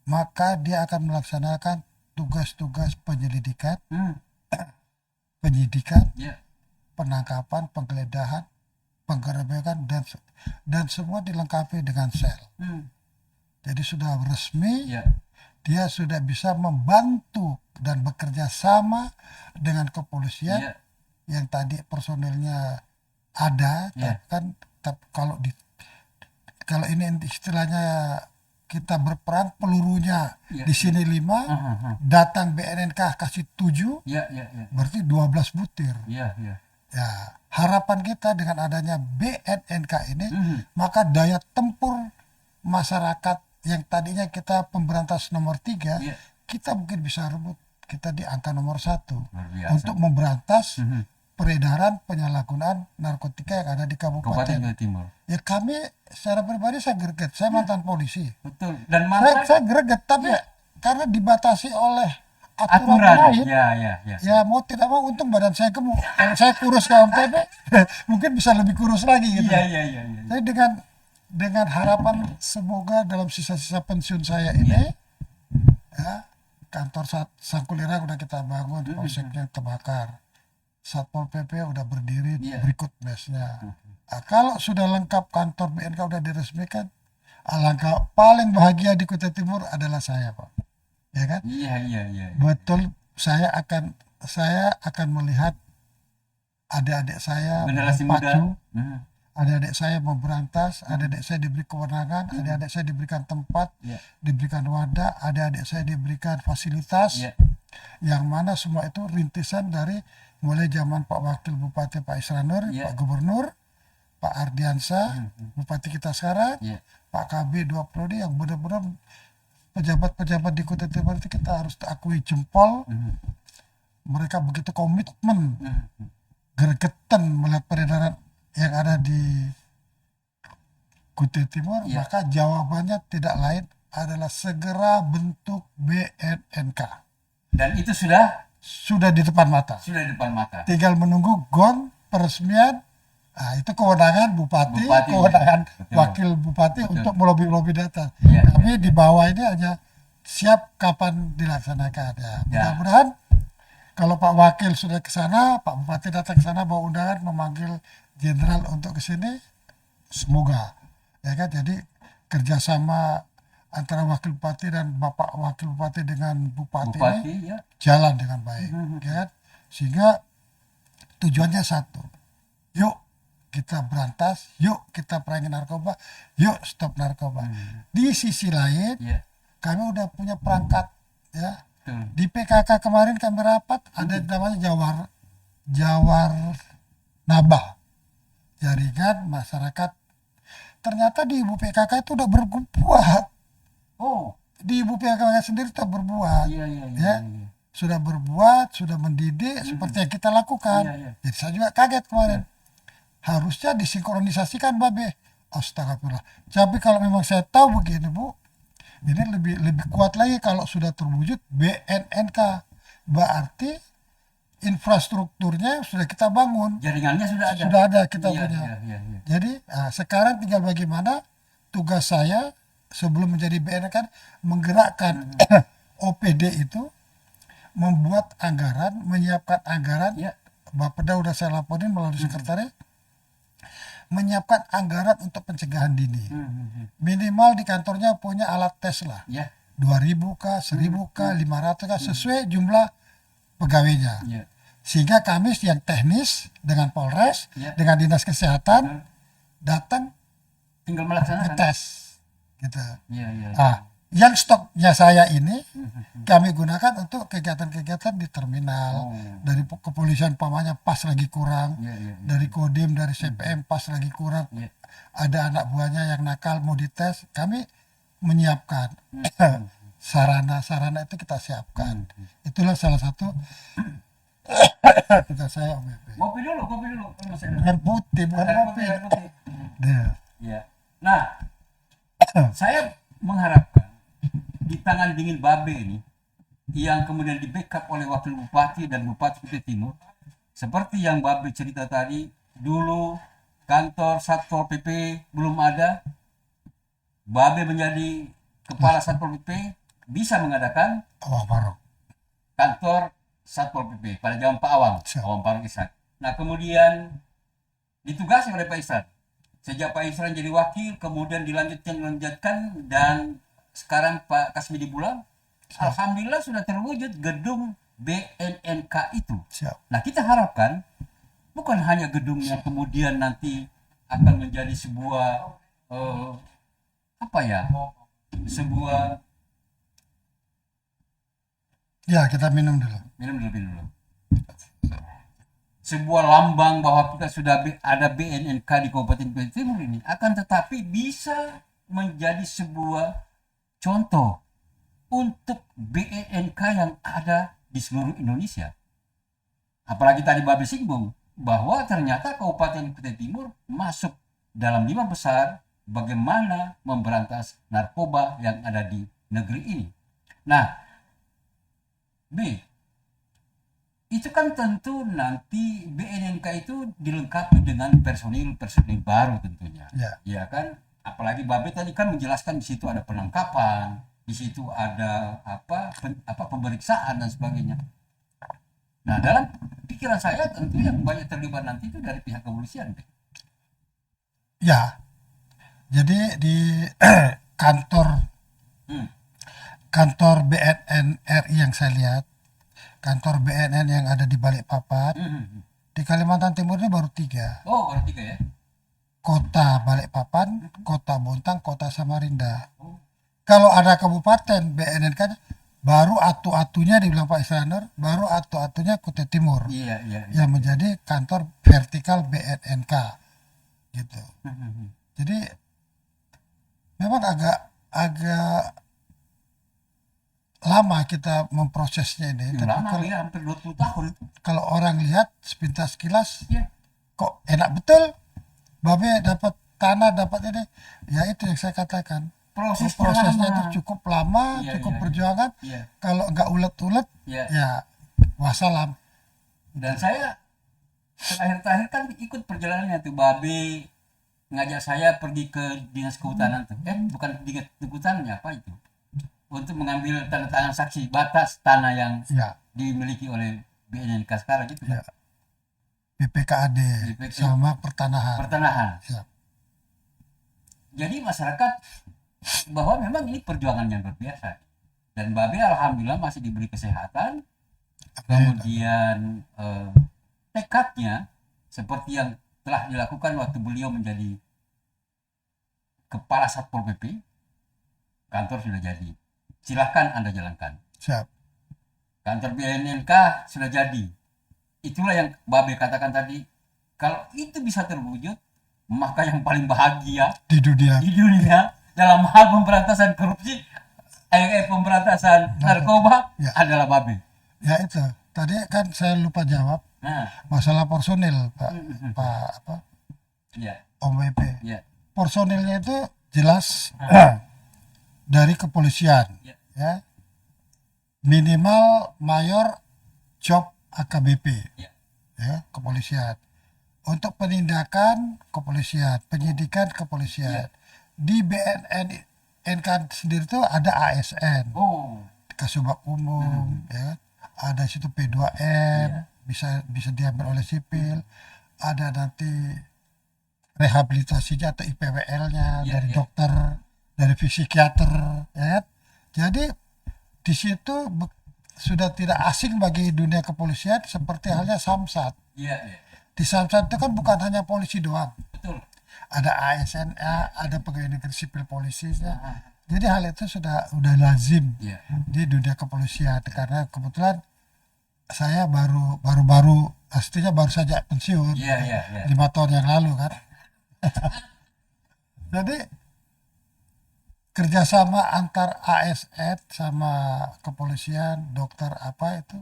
maka dia akan melaksanakan tugas-tugas penyelidikan, penyidikan, Ya. penangkapan, penggeledahan, penggerebekan dan semua dilengkapi dengan sel. Jadi sudah resmi, Ya. dia sudah bisa membantu dan bekerja sama dengan kepolisian Ya. yang tadi personilnya ada, Ya. tapi kalau ini istilahnya kita berperang, pelurunya Ya. di sini 5, datang BNNK kasih 7, Ya. berarti 12 butir. Ya. Ya, harapan kita dengan adanya BNNK ini, maka daya tempur masyarakat yang tadinya kita pemberantas nomor 3, Ya. kita mungkin bisa rebut kita di angka nomor 1 Luar biasa. untuk memberantas peredaran penyalahgunaan narkotika yang ada di Kabupaten kabupaten. Jawa Timur. Ya kami secara pribadi saya greget, saya mantan polisi. Betul. Dan Saya greget, tapi karena dibatasi oleh aturan aturan. lain. Ya. Ya mau tidak mau, untung badan saya gemuk. Kalau saya kurus ke OMTB, mungkin bisa lebih kurus lagi gitu. Iya. Jadi dengan harapan semoga dalam sisa-sisa pensiun saya ini, ya, kantor Sangkulira udah kita bangun, polseknya terbakar. Satpol PP udah berdiri Iya. berikut mesnya. Nah, kalau sudah lengkap kantor BNK udah diresmikan, alangkah paling bahagia di Kutai Timur adalah saya, Pak. Ya kan? Iya, iya, iya. Betul, saya akan melihat adik-adik saya Generasi muda. berpacu, adik-adik saya mau berantas, adik-adik saya diberi kewenangan, adik-adik saya diberikan tempat, Iya. diberikan wadah, adik-adik saya diberikan fasilitas, Iya. yang mana semua itu rintisan dari mulai zaman Pak Wakil Bupati Pak Isranur, Iya. Pak Gubernur, Pak Ardiansyah, Bupati kita sekarang, Iya. Pak KB 2 periode, yang benar-benar pejabat-pejabat di Kutai Timur itu kita harus akui jempol. Mereka begitu komitmen, gregetan melihat peredaran yang ada di Kutai Timur, Iya. maka jawabannya tidak lain adalah segera bentuk BNNK. Dan itu sudah Sudah di depan mata. di depan mata. Tinggal menunggu gong peresmian. Nah, itu kewenangan bupati, Bupati, kewenangan betul. wakil bupati untuk melobi-lobi data. Iya, Kami di bawah ini hanya siap kapan dilaksanakan. Ya, mudah-mudahan kalau Pak Wakil sudah ke sana, Pak Bupati datang ke sana bawa undangan memanggil jenderal untuk ke sini, semoga ya kan. Jadi kerjasama antara Wakil Bupati dan Bapak Wakil Bupati dengan Bupati ini ya. jalan dengan baik, ya kan? Sehingga tujuannya satu, yuk kita berantas, yuk kita perangi narkoba, yuk stop narkoba. Di sisi lain, Iya. kami udah punya perangkat, ya. Betul. Di PKK kemarin kami rapat, ada namanya Jawar Nabah, jaringan masyarakat. Ternyata di ibu PKK itu udah berbuat. Oh, Di ibu PKK sendiri sudah berbuat. iya, iya, iya. Ya. Iya. Sudah berbuat, sudah mendidik seperti yang kita lakukan. Iya, iya. Jadi saya juga kaget kemarin. Harusnya disinkronisasikan, Babe. Astagfirullah. Tapi kalau memang saya tahu begini, Bu, ini lebih kuat lagi kalau sudah terwujud BNNK. Berarti infrastrukturnya sudah kita bangun. Jaringannya sudah ada. Sudah ada kita Iya, punya. iya, iya, iya. Jadi sekarang tinggal bagaimana tugas saya sebelum menjadi BNNK menggerakkan OPD itu, membuat anggaran, menyiapkan anggaran. Iya. Bapeda udah saya laporin melalui sekretariat, menyiapkan anggaran untuk pencegahan dini. Minimal di kantornya punya alat tes lah. Iya. 2.000 kah, 1.000 kah, 500 kah, sesuai jumlah pegawainya. Iya. Sehingga kami yang teknis dengan Polres, Iya. dengan Dinas Kesehatan, datang Tinggal melaksanakan. ngetes. Gitu. Iya, iya. Yang stoknya saya ini kami gunakan untuk kegiatan-kegiatan di terminal. Dari kepolisian pamannya pas lagi kurang, Iya, iya, iya. dari Kodim, dari CPM pas lagi kurang, Iya. ada anak buahnya yang nakal mau dites, kami menyiapkan sarana-sarana itu kita siapkan. Itulah salah satu tugas saya, Om Epe. Kopi dulu. Mas Eda. Air putih, bukan Air kopi. putih, air putih. Deh. Iya. Nah, saya mengharapkan di tangan dingin Babe ini, yang kemudian di backup oleh Wakil Bupati dan Bupati Kutai Timur, seperti yang Babe cerita tadi, dulu kantor Satpol PP belum ada, Babe menjadi kepala Satpol PP, bisa mengadakan Awang Barok. kantor Satpol PP pada zaman Pak Awang, Siap. Awang Faruk Ishak. Nah, kemudian ditugasi oleh Pak Ihsan. Sejak Pak Ihsan jadi wakil, kemudian dilanjutkan dan sekarang Pak Kasmidi Bulang, alhamdulillah sudah terwujud gedung BNNK itu. Siap. Nah, kita harapkan bukan hanya gedungnya kemudian nanti akan menjadi sebuah sebuah Ya, kita minum dulu. minum dulu. Sebuah lambang bahwa kita sudah ada BNNK di Kabupaten Kutai Timur ini, akan tetapi bisa menjadi sebuah contoh untuk BNNK yang ada di seluruh Indonesia. Apalagi tadi Babe singgung bahwa ternyata Kabupaten Kutai Timur masuk dalam 5 besar bagaimana memberantas narkoba yang ada di negeri ini. Nah, B, itu kan tentu nanti BNNK itu dilengkapi dengan personil baru tentunya. Ya kan, apalagi Babe tadi kan menjelaskan di situ ada penangkapan, di situ ada pemeriksaan dan sebagainya. Nah, dalam pikiran saya tentu yang banyak terlibat nanti itu dari pihak kepolisian. Ya, jadi di kantor Hmm. kantor BNN RI yang saya lihat, kantor BNN yang ada di Balikpapan, di Kalimantan Timur ini baru 3. Oh, ada 3 ya. Kota Balikpapan, Kota Bontang, Kota Samarinda. Kalau ada kabupaten BNN kan baru atu-atunya dibilang Pak Iskandar, baru atu-atunya Kutai Timur Iya, iya. yang menjadi kantor vertikal BNNK gitu. Jadi memang agak lama kita memprosesnya ini. Tapi Lama kalau, ya, hampir 20 tahun. kalau orang lihat sepintas kilas, Iya. kok enak betul, Babe dapat tanah, dapat ini. Ya itu yang saya katakan. Prosesnya lama. itu cukup lama, Iya, cukup iya, perjuangan. Iya. Kalau nggak ulet-ulet, Iya. ya wassalam. Dan saya terakhir-terakhir kan ikut perjalanannya tuh, Babe ngajak saya pergi ke dinas kehutanan tuh. Bukan dinas kehutanannya, apa itu? Untuk mengambil tanda tangan saksi batas tanah yang Ya, dimiliki oleh BNNK sekarang gitu kan. ya. BPKAD sama pertanahan. Pertanahan. Siap. Jadi masyarakat bahwa memang ini perjuangan yang luar biasa. Dan Babe alhamdulillah masih diberi kesehatan. Kemudian tekadnya seperti yang telah dilakukan waktu beliau menjadi kepala Satpol PP, kantor sudah jadi. Silahkan Anda jalankan. Siap. Kantor BNNK sudah jadi. Itulah yang Babe katakan tadi. Kalau itu bisa terwujud, maka yang paling bahagia Di dunia. di dunia dalam hal pemberantasan korupsi, pemberantasan narkoba Ya. adalah Babe. Ya itu. Tadi kan saya lupa jawab Nah, masalah personil, Pak. ya, Om WP. ya, Personilnya itu jelas dari kepolisian, Ya. ya. Minimal mayor job AKBP, ya, ya, kepolisian. Untuk penindakan kepolisian, penyidikan kepolisian. Di BNN NK sendiri itu ada ASN, oh, Kasubag Umum, ya. Ada situ P2M, bisa diambil oleh sipil. Ada nanti rehabilitasinya atau IPWL-nya dari dokter, dari psikiater, ya kan? Jadi di situ sudah tidak asing bagi dunia kepolisian seperti halnya Samsat. ya, ya, Di Samsat itu kan bukan hanya polisi doang, betul. ada ASN, ada pegawai negeri sipil polisi. Jadi hal itu sudah lazim Ya, di dunia kepolisian karena kebetulan saya baru pastinya baru saja pensiun ya, ya, ya. 5 tahun yang lalu kan. Jadi kerjasama antar ASN sama kepolisian, dokter apa itu,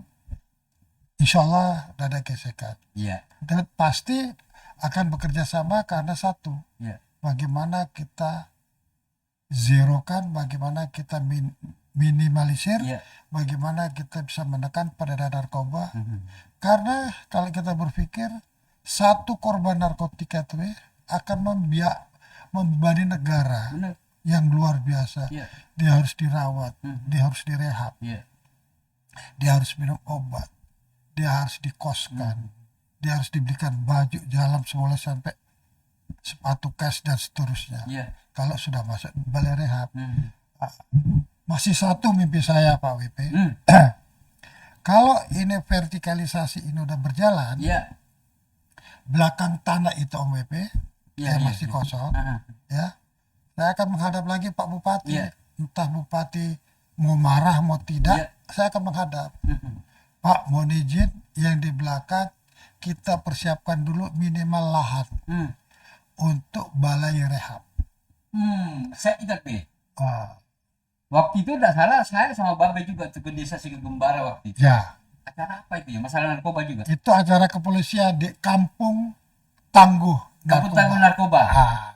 insya Allah tidak ada gesekan. Ya, Dan pasti akan bekerja sama karena satu, ya, bagaimana kita zerokan, bagaimana kita minimalisir, ya. bagaimana kita bisa menekan peredaran narkoba. Karena kalau kita berpikir satu korban narkotika itu akan membebani negara Benar. yang luar biasa. Ya, Dia harus dirawat, dia harus direhab, ya, dia harus minum obat, dia harus dikoskan, dia harus dibelikan baju jalan semula sampai sepatu kas dan seterusnya. ya. Kalau sudah masuk balai rehab. Masih satu mimpi saya Pak WP. Kalau ini vertikalisasi ini udah berjalan, Ya, belakang tanah itu Om WP ya, yang ya, masih ya. kosong, ya, saya akan menghadap lagi Pak Bupati. Ya. Entah Bupati mau marah mau tidak, Ya. saya akan menghadap. Pak, mohon izin yang di belakang kita persiapkan dulu minimal lahan untuk balai rehab. Saya ingat nih. Ah, Waktu itu tidak salah, saya sama Babe juga tuh ke desa Sigegembara waktu itu. ya, Acara apa itu ya? Masalah narkoba juga. itu acara kepolisian di Kampung Tangguh Kampung Tangguh Narkoba.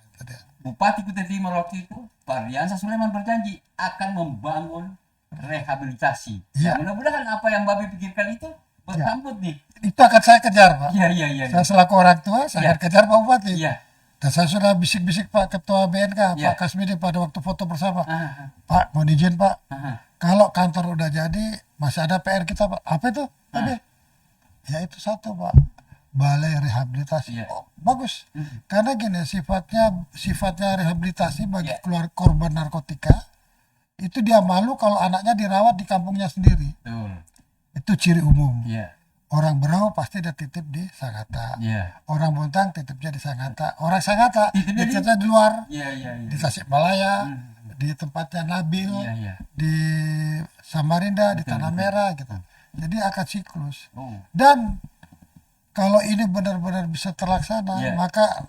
Itu dia. Bupati Kutai Timur waktu itu, Pak Riansa Sulaiman berjanji akan membangun rehabilitasi. Iya. Mudah-mudahan apa yang Babe pikirkan itu bersambut nih. Itu akan saya kejar Pak. Iya, iya, iya. Saya selaku orang tua, saya akan kejar Pak Bupati. Iya. Dan saya sudah bisik-bisik Pak Ketua BNK, Ya. Pak Kasmidi pada waktu foto bersama. Ah, Pak, mohon izin Pak, ah, ah. kalau kantor udah jadi, masih ada PR kita Pak. Apa itu? Apa? Ya itu satu Pak, balai rehabilitasi. Iya. Oh, bagus. Karena gini, sifatnya rehabilitasi bagi Iya. keluarga korban narkotika itu dia malu kalau anaknya dirawat di kampungnya sendiri. Betul. Itu ciri umum. Iya. Orang Berau pasti dia titip di Sangatta. Iya. Orang Bontang titipnya di Sangatta. Orang Sangatta Titipnya di- titipnya di luar, Iya, iya, iya. di Tasikmalaya, di tempatnya Nabil, Iya, iya. di Samarinda, di Betul, Tanah betul. Merah gitu. Jadi akan siklus. Oh. Dan kalau ini benar-benar bisa terlaksana, Iya. maka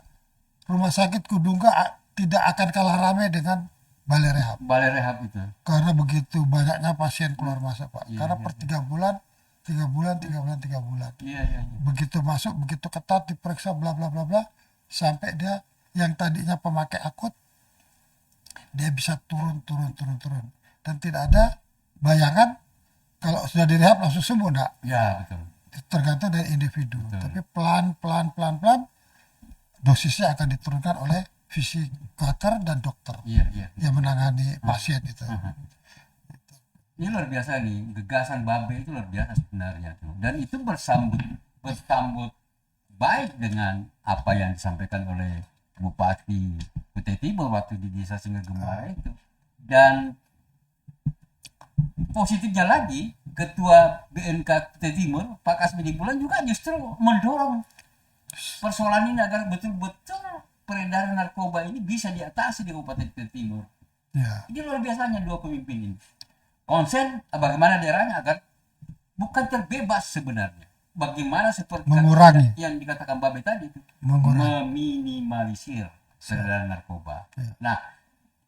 Rumah Sakit Kudungga tidak akan kalah ramai dengan balai rehab. Balai rehab itu. Karena begitu banyaknya pasien keluar masuk Pak. Iya, Karena iya, per 3 bulan, 3 bulan. Iya, iya, iya. Begitu masuk, begitu ketat diperiksa bla bla bla bla, sampai dia yang tadinya pemakai akut, dia bisa turun. Dan tidak ada bayangan kalau sudah direhab langsung sembuh, enggak. Ya, betul. Tergantung dari individu. Betul. Tapi pelan dosisnya akan diturunkan oleh fisikater dan dokter Iya, iya. yang menangani pasien itu. Ini luar biasa nih, gagasan Babe itu luar biasa sebenarnya tuh. Dan itu bersambut baik dengan apa yang disampaikan oleh Bupati Kutai Timur waktu di Desa Singgagembara itu. Dan positifnya lagi, Ketua BNK Kutai Timur, Pak Kasmini Bulan juga justru mendorong persoalan ini agar betul-betul peredaran narkoba ini bisa diatasi di Kabupaten Kutai Timur. Ya, Ini luar biasanya dua pemimpin ini. Konsen bagaimana daerahnya agar bukan terbebas sebenarnya. Bagaimana seperti Mengurangi. yang dikatakan Babe tadi itu, Mengurangi. meminimalisir peredaran narkoba. Ya. Nah,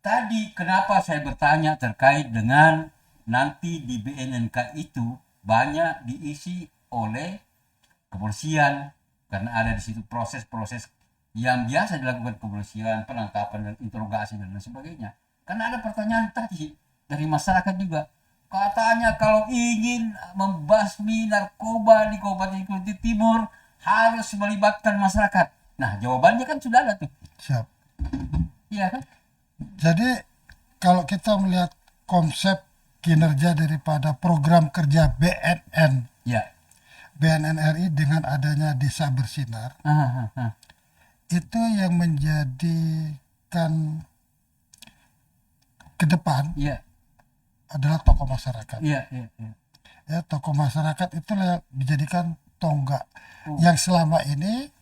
tadi kenapa saya bertanya terkait dengan nanti di BNNK itu banyak diisi oleh kepolisian karena ada di situ proses-proses yang biasa dilakukan kepolisian, penangkapan dan interogasi dan lain sebagainya. Karena ada pertanyaan tadi dari masyarakat juga. Katanya kalau ingin membasmi narkoba di Kabupaten Kutai Timur harus melibatkan masyarakat. Nah, jawabannya kan sudah ada tuh. siap. Iya kan? Jadi kalau kita melihat konsep kinerja daripada program kerja Ya. BNN RI dengan adanya Desa Bersinar, itu yang menjadikan ke depan Iya. adalah tokoh masyarakat. Iya, iya, iya. Ya, tokoh masyarakat itulah yang dijadikan tonggak Oh. yang selama ini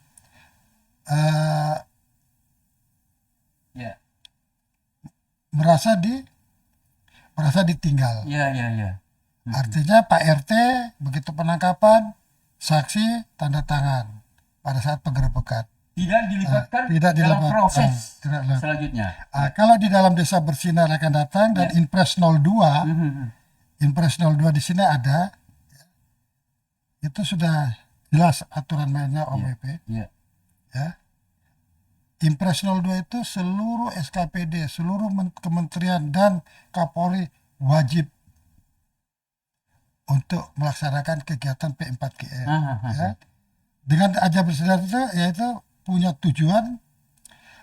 Iya. merasa ditinggal. Iya, iya, iya. Artinya Pak RT begitu penangkapan, saksi tanda tangan pada saat penggerebekan. Tidak dilibatkan tidak dalam dilibat- proses tidak dilibat. selanjutnya. Kalau di dalam Desa Bersinar akan datang dan Impres 02, Mhm. Impres 02 di sini ada, itu sudah jelas aturan mainnya OMP. Iya. Ya. Impres 02 itu seluruh SKPD, seluruh kementerian dan Kapolri wajib untuk melaksanakan kegiatan P4GM. Ya. Dengan aja bersinar itu yaitu punya tujuan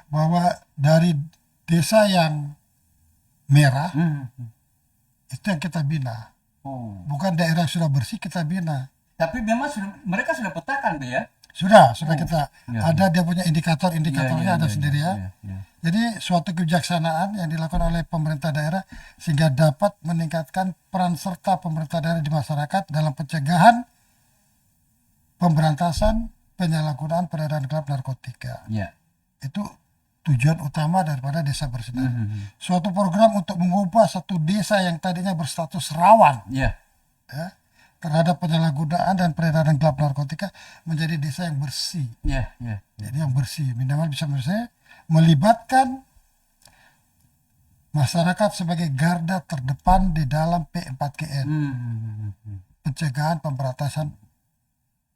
bahwa dari desa yang merah itu yang kita bina, Oh. bukan daerah yang sudah bersih kita bina. Tapi memang mereka sudah petakan tuh ya. Sudah Oh, kita iya, ada dia punya indikatornya ada sendiri ya. Iya. Jadi suatu kebijaksanaan yang dilakukan oleh pemerintah daerah sehingga dapat meningkatkan peran serta pemerintah daerah di masyarakat dalam pencegahan, pemberantasan, penyalahgunaan peredaran gelap narkotika. Iya. Itu tujuan utama daripada Desa Bersinar. Suatu program untuk mengubah satu desa yang tadinya berstatus rawan Iya. ya, terhadap penyalahgunaan dan peredaran gelap narkotika menjadi desa yang bersih. Iya, iya. Jadi yang bersih, minimal bisa bersih, melibatkan masyarakat sebagai garda terdepan di dalam P4GN, pencegahan, pemberantasan.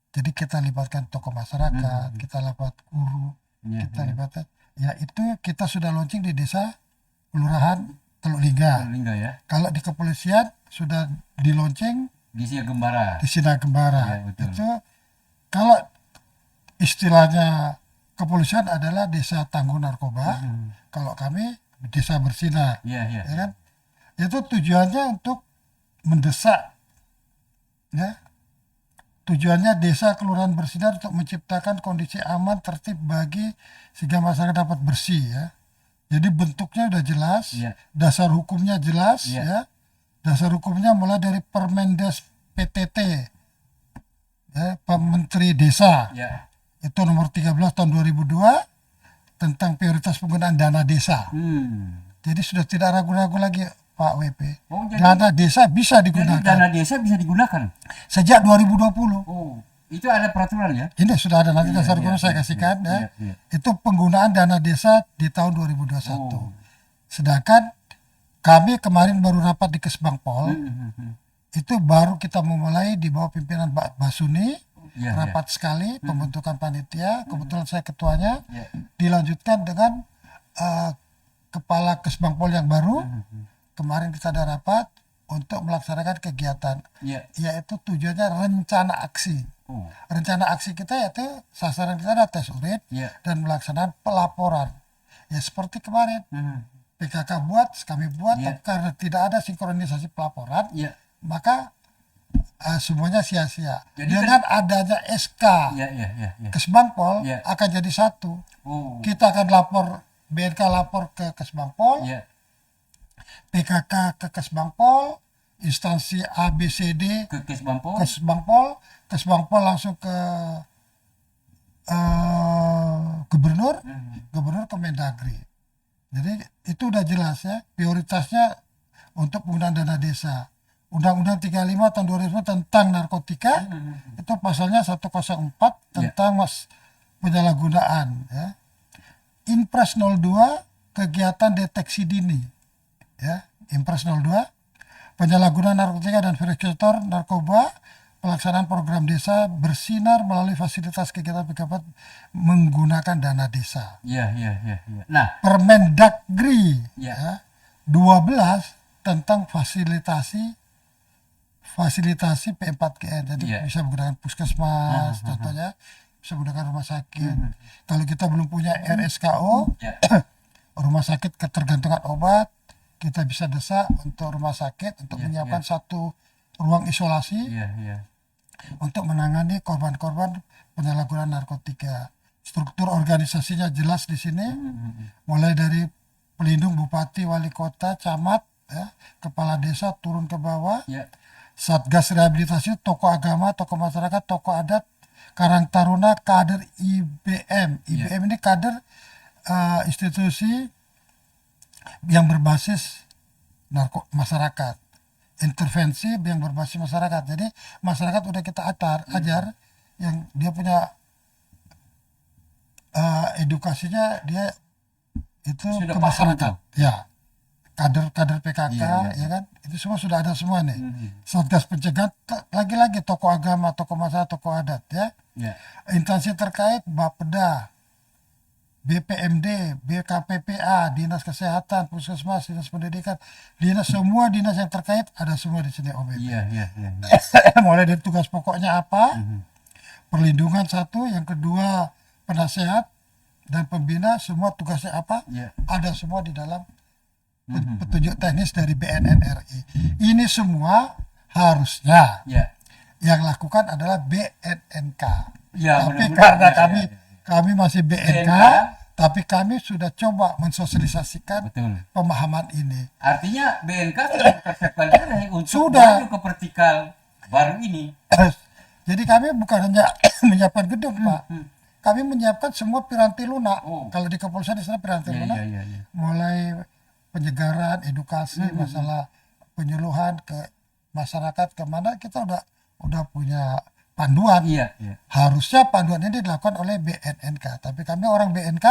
Jadi kita libatkan tokoh masyarakat, kita libat guru, Iya, kita libatkan. Ya itu kita sudah launching di desa Kelurahan Teluk Lingga. Lingga ya. Kalau di kepolisian sudah di launching Di Singgagembara. di Sinagembara. Ya, betul. Itu kalau istilahnya kepolisian adalah Desa Tangguh Narkoba. Kalau kami Desa Bersinar. Iya, iya. Ya kan? Itu tujuannya untuk mendesak ya Tujuannya desa kelurahan bersinar untuk menciptakan kondisi aman tertib bagi sehingga masyarakat dapat bersih ya. Jadi bentuknya udah jelas, Iya. dasar hukumnya jelas Iya. ya. Dasar hukumnya mulai dari Permendes PTT ya, Pak Menteri Desa. Ya. Itu nomor 13 tahun 2002 tentang prioritas penggunaan dana desa. Jadi sudah tidak ragu-ragu lagi Pak WP. Oh, Dana desa bisa jadi digunakan dana desa bisa digunakan. sejak 2020. Oh, itu ada peraturan ya? Ini sudah ada nanti dasar hukum iya, saya iya, kasihkan ya. iya. Itu penggunaan dana desa di tahun 2021. Oh. Sedangkan kami kemarin baru rapat di Kesbangpol, itu baru kita memulai di bawah pimpinan Mbak Basuni, Iya, rapat sekali pembentukan panitia, kebetulan saya ketuanya, Iya. dilanjutkan dengan kepala Kesbangpol yang baru. Kemarin kita ada rapat untuk melaksanakan kegiatan, Iya. yaitu tujuannya rencana aksi. Oh. Rencana aksi kita yaitu sasaran kita adalah tes urin Iya. dan melaksanakan pelaporan. Ya seperti kemarin PKK buat, kami buat, Iya. tapi karena tidak ada sinkronisasi pelaporan, Iya. maka semuanya sia-sia. Jadi Dengan adanya SK Iya. Kesbangpol Iya. akan jadi satu. Oh. Kita akan lapor, BNK lapor ke Kesbangpol, Iya. PKK ke Kesbangpol, instansi ABCD Ke Kesbangpol. Kesbangpol langsung ke gubernur, gubernur ke Mendagri. Jadi itu udah jelas ya, prioritasnya untuk penggunaan dana desa. Undang-Undang 35 tahun 2000 tentang narkotika, itu pasalnya 104 tentang penyalahgunaan ya. Impres 02 kegiatan deteksi dini ya, Impres 02 penyalahgunaan narkotika dan verifikator narkoba, pelaksanaan program desa bersinar melalui fasilitas kegiatan PKP menggunakan dana desa. Iya. Nah, Permendagri Iya. ya, 12 tentang fasilitasi P4GN. Jadi Iya. bisa menggunakan puskesmas contohnya, bisa menggunakan rumah sakit. Kalau kita belum punya RSKO, ya. rumah sakit ketergantungan obat, kita bisa desak untuk rumah sakit untuk Iya, menyiapkan satu ruang isolasi Iya. untuk menangani korban-korban penyalahgunaan narkotika. Struktur organisasinya jelas di sini, mulai dari pelindung bupati, wali kota, camat, ya, kepala desa turun ke bawah, Iya. satgas rehabilitasi, tokoh agama, tokoh masyarakat, tokoh adat, Karang Taruna, kader IBM. IBM ini kader institusi yang berbasis masyarakat, intervensi yang berbasis masyarakat. Jadi masyarakat udah kita ajar yang dia punya edukasinya, dia itu Sudah ke paham masyarakat ya, kader PKK Iya. ya kan, itu semua sudah ada semua nih. Satgas pencegahan, lagi-lagi tokoh agama, tokoh masyarakat, tokoh adat ya, Iya. instansi terkait Bapeda, BPMD, BKPPA, Dinas Kesehatan, Puskesmas, Dinas Pendidikan, semua dinas yang terkait ada semua di sini OBP. Iya. Mulai dari tugas pokoknya apa, perlindungan satu, yang kedua penasehat dan pembina, semua tugasnya apa, Iya. ada semua di dalam petunjuk teknis dari BNN-RI. Ini semua harusnya Iya. yang lakukan adalah BNNK. Ya, Tapi mudah-mudahan, karena ya. kami masih BNK, BNK, tapi kami sudah coba mensosialisasikan Betul. pemahaman ini. Artinya BNK sudah mempersiapkan diri untuk Sudah. maju ke vertikal baru ini. Jadi kami bukan hanya menyiapkan gedung, Pak. Kami menyiapkan semua piranti lunak. Oh. Kalau di kepolisian di sana piranti Iya, lunak. iya. Mulai penyegaran, edukasi, masalah penyuluhan ke masyarakat kemana, kita udah punya panduan. Iya. Harusnya panduan ini dilakukan oleh BNNK. Tapi kami orang BNK,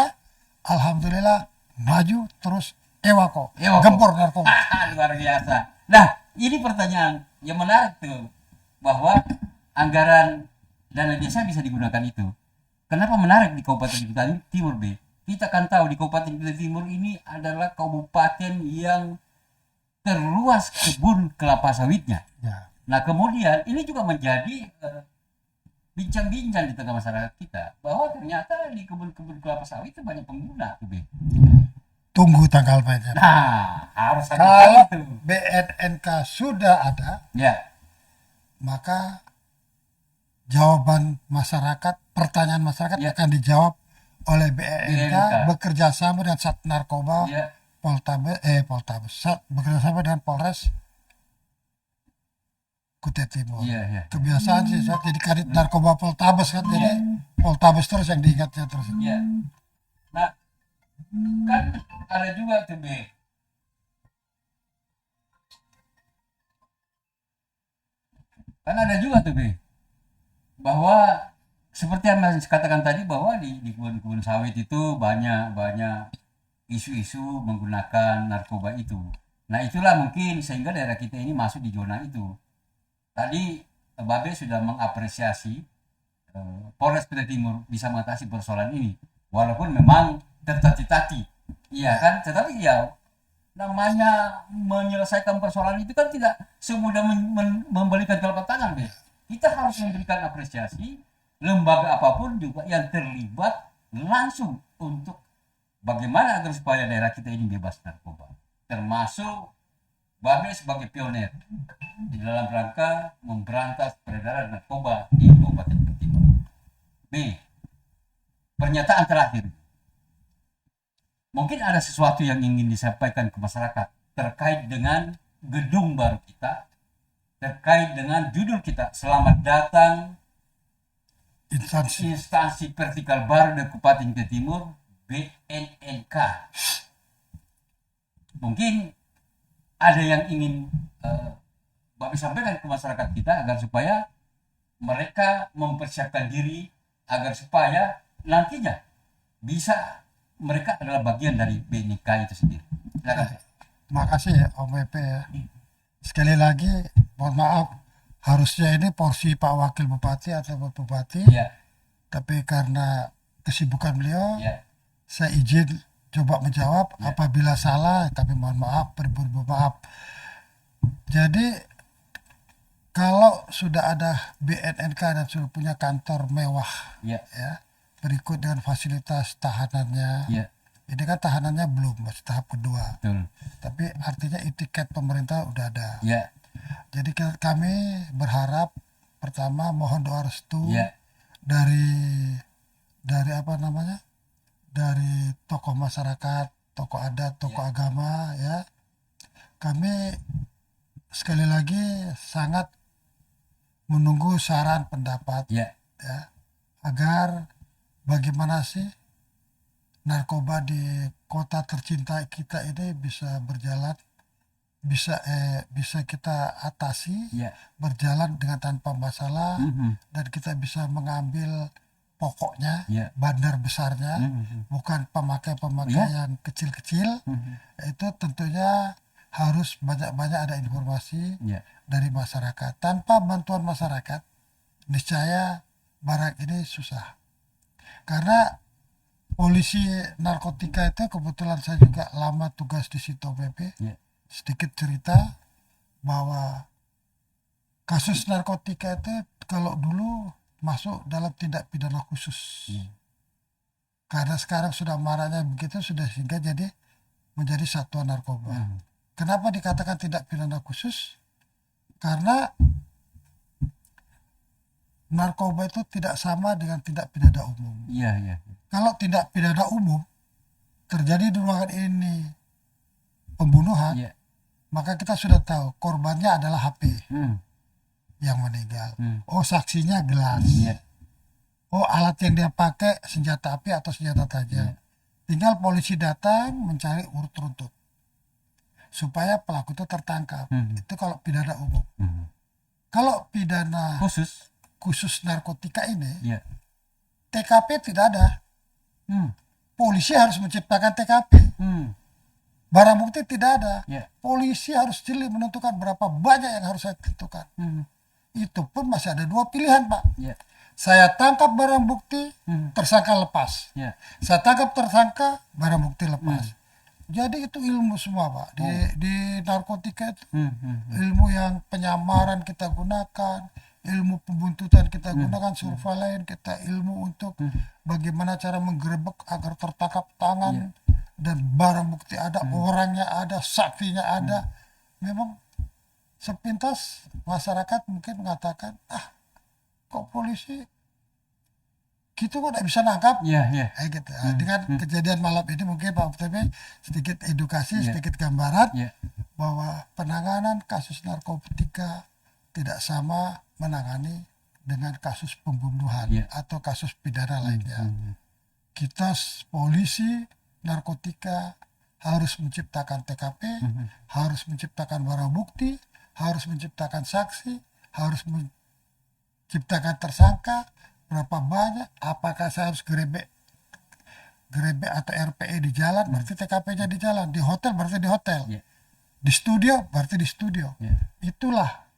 alhamdulillah maju terus ewako. Gempur narkoba. Luar biasa. Nah, ini pertanyaan yang menarik tuh, bahwa anggaran dana desa bisa digunakan itu. Kenapa menarik di Kabupaten Kutai Timur, B? Kita kan tahu di Kabupaten Kutai Timur ini adalah kabupaten yang terluas kebun kelapa sawitnya. Ya. Nah, kemudian ini juga menjadi bincang-bincang di tengah masyarakat kita, bahwa ternyata di kebun-kebun kelapa sawit itu banyak pengguna tuh, B. Tunggu tanggal mainnya. Nah, harus ada Kalau itu. BNNK sudah ada, Ya. maka jawaban masyarakat, pertanyaan masyarakat Ya. akan dijawab oleh BNK BNK. bekerja sama dengan Sat Narkoba Ya. bekerja sama dengan Polres Kutai Timur. Iya, iya. Kebiasaan sih Sat, jadi Kadit Narkoba Poltabes kan, jadi Poltabes terus yang diingatnya terus. Iya. Nah, kan ada juga tuh B. Kan ada juga tuh B. Bahwa seperti yang Mas katakan tadi, bahwa di kebun-kebun sawit itu banyak isu-isu menggunakan narkoba itu. Nah, itulah mungkin sehingga daerah kita ini masuk di zona itu. Tadi Babe sudah mengapresiasi Polres Kutai Timur bisa mengatasi persoalan ini, walaupun memang tertati-tati, iya kan, tetapi ya namanya menyelesaikan persoalan itu kan tidak semudah membalikan telapak tangan, Be. Kita harus memberikan apresiasi lembaga apapun juga yang terlibat langsung untuk bagaimana agar supaya daerah kita ini bebas narkoba, termasuk Babe sebagai pionir di dalam rangka memberantas peredaran narkoba di Kabupaten Kutai Timur. B. Pernyataan terakhir. Mungkin ada sesuatu yang ingin disampaikan ke masyarakat terkait dengan gedung baru kita, terkait dengan judul kita, Selamat Datang Instansi Vertikal Baru di Kabupaten Kutai Timur, BNNK. Mungkin ada yang ingin Bapak sampaikan ke masyarakat kita agar supaya mereka mempersiapkan diri agar supaya nantinya bisa mereka adalah bagian dari BNK itu sendiri. Silakan. Makasih ya Om WP ya. Sekali lagi mohon maaf, harusnya ini porsi Pak Wakil Bupati atau Bapak Bupati, Ya. tapi karena kesibukan beliau, Ya. saya izin coba menjawab. Ya. Apabila salah kami mohon maaf, beribu-ribu maaf. Jadi kalau sudah ada BNNK dan sudah punya kantor mewah, Ya. ya, berikut dengan fasilitas tahanannya, Ya. ini kan tahanannya belum, masih tahap kedua, Betul. tapi artinya etiket pemerintah udah ada. Ya. Jadi kami berharap pertama mohon doa restu Ya. dari apa namanya, dari tokoh masyarakat, tokoh adat, tokoh agama ya. Kami sekali lagi sangat menunggu saran pendapat Ya. ya, agar bagaimana sih narkoba di kota tercinta kita ini bisa berjalan, bisa kita atasi, Ya. berjalan dengan tanpa masalah, Mhm. dan kita bisa mengambil pokoknya, Ya. bandar besarnya, Mhm. bukan pemakai-pemakai Ya. yang kecil-kecil. Mhm. Itu tentunya harus banyak-banyak ada informasi Ya. dari masyarakat. Tanpa bantuan masyarakat, niscaya barang ini susah. Karena polisi narkotika itu kebetulan saya juga lama tugas di situ PP. Ya. Sedikit cerita bahwa kasus narkotika itu kalau dulu masuk dalam tindak pidana khusus. Ya. Karena sekarang sudah maraknya begitu, sudah sehingga jadi menjadi satuan narkoba. Mhm. Kenapa dikatakan tindak pidana khusus? Karena narkoba itu tidak sama dengan tindak pidana umum. Iya, iya. Kalau tindak pidana umum terjadi di ruangan ini pembunuhan, Iya. maka kita sudah tahu korbannya adalah HP Hmm. yang meninggal. Hmm. Oh, saksinya gelas. Iya. Oh, alat yang dia pakai senjata api atau senjata tajam. Tinggal polisi datang mencari urut runtut supaya pelaku itu tertangkap. Itu kalau pidana umum. Mhm. Kalau pidana Khusus. narkotika ini, Iya. TKP tidak ada. Hmm. Polisi harus menciptakan TKP. Hmm. Barang bukti tidak ada. Iya. Polisi harus jeli menentukan berapa banyak yang harus saya tentukan. Hmm. Itu pun masih ada dua pilihan, Pak. Iya. Saya tangkap barang bukti, Hmm. tersangka lepas. Iya. Saya tangkap tersangka, barang bukti lepas. Jadi itu ilmu semua, Pak. Di narkotika itu ilmu yang penyamaran kita gunakan, ilmu pembuntutan kita gunakan, surveillance kita, ilmu untuk bagaimana cara menggerebek agar tertangkap tangan, dan barang bukti ada, orangnya ada, saksinya ada. Memang sepintas masyarakat mungkin mengatakan, kok polisi gitu kok nggak bisa nangkap. Iya. Gitu. Dengan kejadian malam ini mungkin Pak UTB sedikit edukasi, sedikit gambaran bahwa penanganan kasus narkotika tidak sama menangani dengan kasus pembunuhan atau kasus pidana lainnya. Kita polisi narkotika harus menciptakan TKP, harus menciptakan barang bukti, harus menciptakan saksi, harus menciptakan tersangka, berapa banyak, apakah saya harus gerebek atau RPE di jalan, berarti TKP-nya di jalan, di hotel berarti di hotel, di studio berarti di studio. Itulah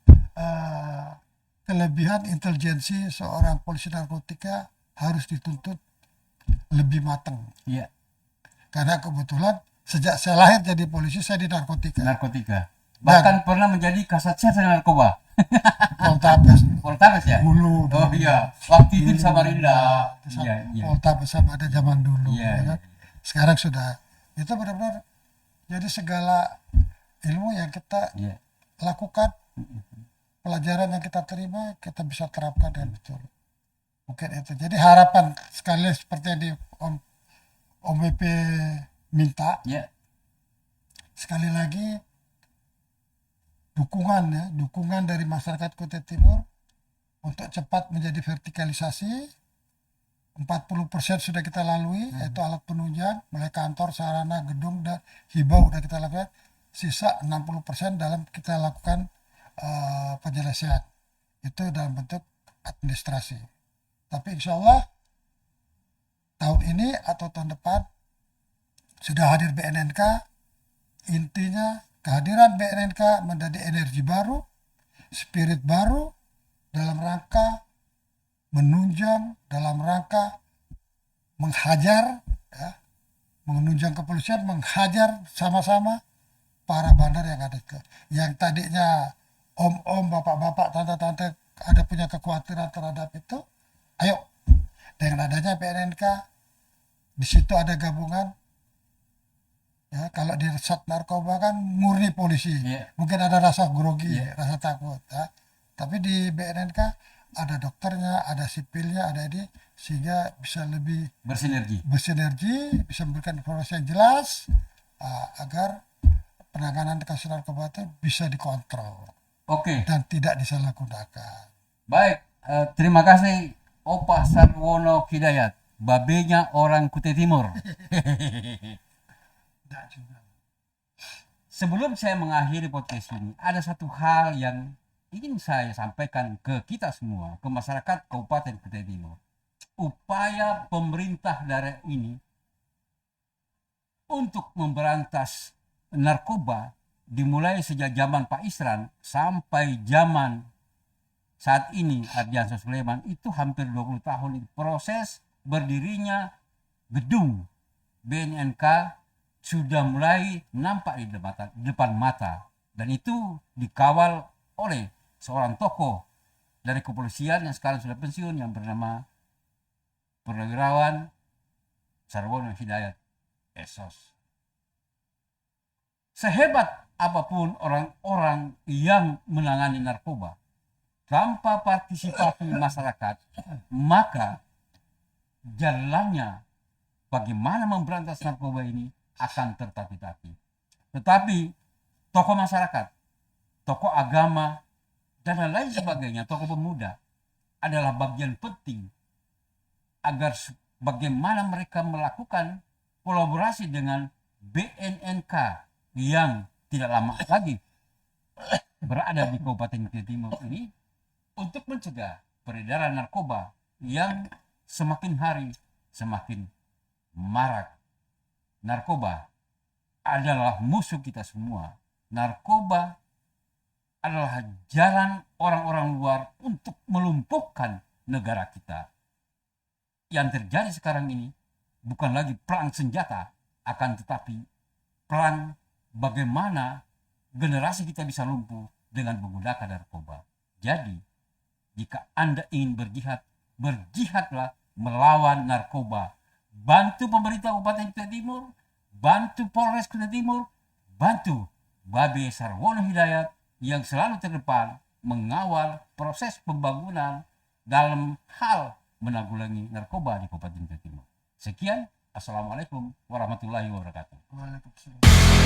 kelebihan intelijensi seorang polisi narkotika harus dituntut lebih matang. Karena kebetulan sejak saya lahir jadi polisi saya di narkotika. Bahkan pernah menjadi kasat narkoba. Poltabes ya? Dulu. Oh iya, waktu itu di Samarinda. Poltabes sama ada zaman dulu. Kan? Sekarang sudah. Itu benar-benar jadi segala ilmu yang kita lakukan, pelajaran yang kita terima, kita bisa terapkan dengan betul. Mungkin itu. Jadi harapan sekali seperti yang di Om BP minta. Sekali lagi dukungan dari masyarakat Kutai Timur untuk cepat menjadi vertikalisasi. 40% sudah kita lalui, yaitu alat penunjang, mulai kantor, sarana, gedung, dan hibau sudah kita lakukan. Sisa 60% dalam kita lakukan penyelesaian. Itu dalam bentuk administrasi. Tapi insya Allah tahun ini atau tahun depan sudah hadir BNNK. Intinya kehadiran BNNK menjadi energi baru, spirit baru dalam rangka menunjang, dalam rangka menghajar, menunjang kepolisian, menghajar sama-sama para bandar yang ada yang tadinya om-om, bapak-bapak, tante-tante ada punya kekhawatiran terhadap itu. Ayo, dengan adanya BNNK, di situ ada gabungan. Ya, kalau di sat narkoba kan murni polisi, mungkin ada rasa grogi, rasa takut. Ya. Tapi di BNNK ada dokternya, ada sipilnya, ada ini, sehingga bisa lebih bersinergi, bisa memberikan informasi yang jelas agar penanganan kasus narkoba itu bisa dikontrol. Dan tidak disalahgunakan. Baik, terima kasih Opa Sarwono Hidayat, babenya orang Kutai Timur. Sebelum saya mengakhiri podcast ini, ada satu hal yang ingin saya sampaikan ke kita semua, ke masyarakat Kabupaten Kutai Timur. Upaya pemerintah daerah ini untuk memberantas narkoba dimulai sejak zaman Pak Isran sampai zaman saat ini Ardiansyah Sulaiman, itu hampir 20 tahun. Proses berdirinya gedung BNNK sudah mulai nampak di depan mata, dan itu dikawal oleh seorang tokoh dari kepolisian yang sekarang sudah pensiun yang bernama Purnawirawan Sarwono Hidayat SOS. Sehebat apapun orang-orang yang menangani narkoba, tanpa partisipasi masyarakat, maka jalannya bagaimana memberantas narkoba ini akan tertatih-tatih. Tetapi tokoh masyarakat, tokoh agama, dan lain sebagainya, tokoh pemuda adalah bagian penting agar bagaimana mereka melakukan kolaborasi dengan BNNK yang tidak lama lagi berada di Kabupaten Kutai Timur ini untuk mencegah peredaran narkoba yang semakin hari semakin marak. Narkoba adalah musuh kita semua. Narkoba adalah jalan orang-orang luar untuk melumpuhkan negara kita. Yang terjadi sekarang ini bukan lagi perang senjata, akan tetapi perang bagaimana generasi kita bisa lumpuh dengan menggunakan narkoba. Jadi, jika Anda ingin berjihad, berjihadlah melawan narkoba. Bantu pemerintah Kabupaten Kutai Timur, bantu Polres Kutai Timur, bantu Babe Sarwono Hidayat yang selalu terdepan mengawal proses pembangunan dalam hal menanggulangi narkoba di Kabupaten Jawa Timur. Sekian, assalamualaikum warahmatullahi wabarakatuh. Waalaikumsalam.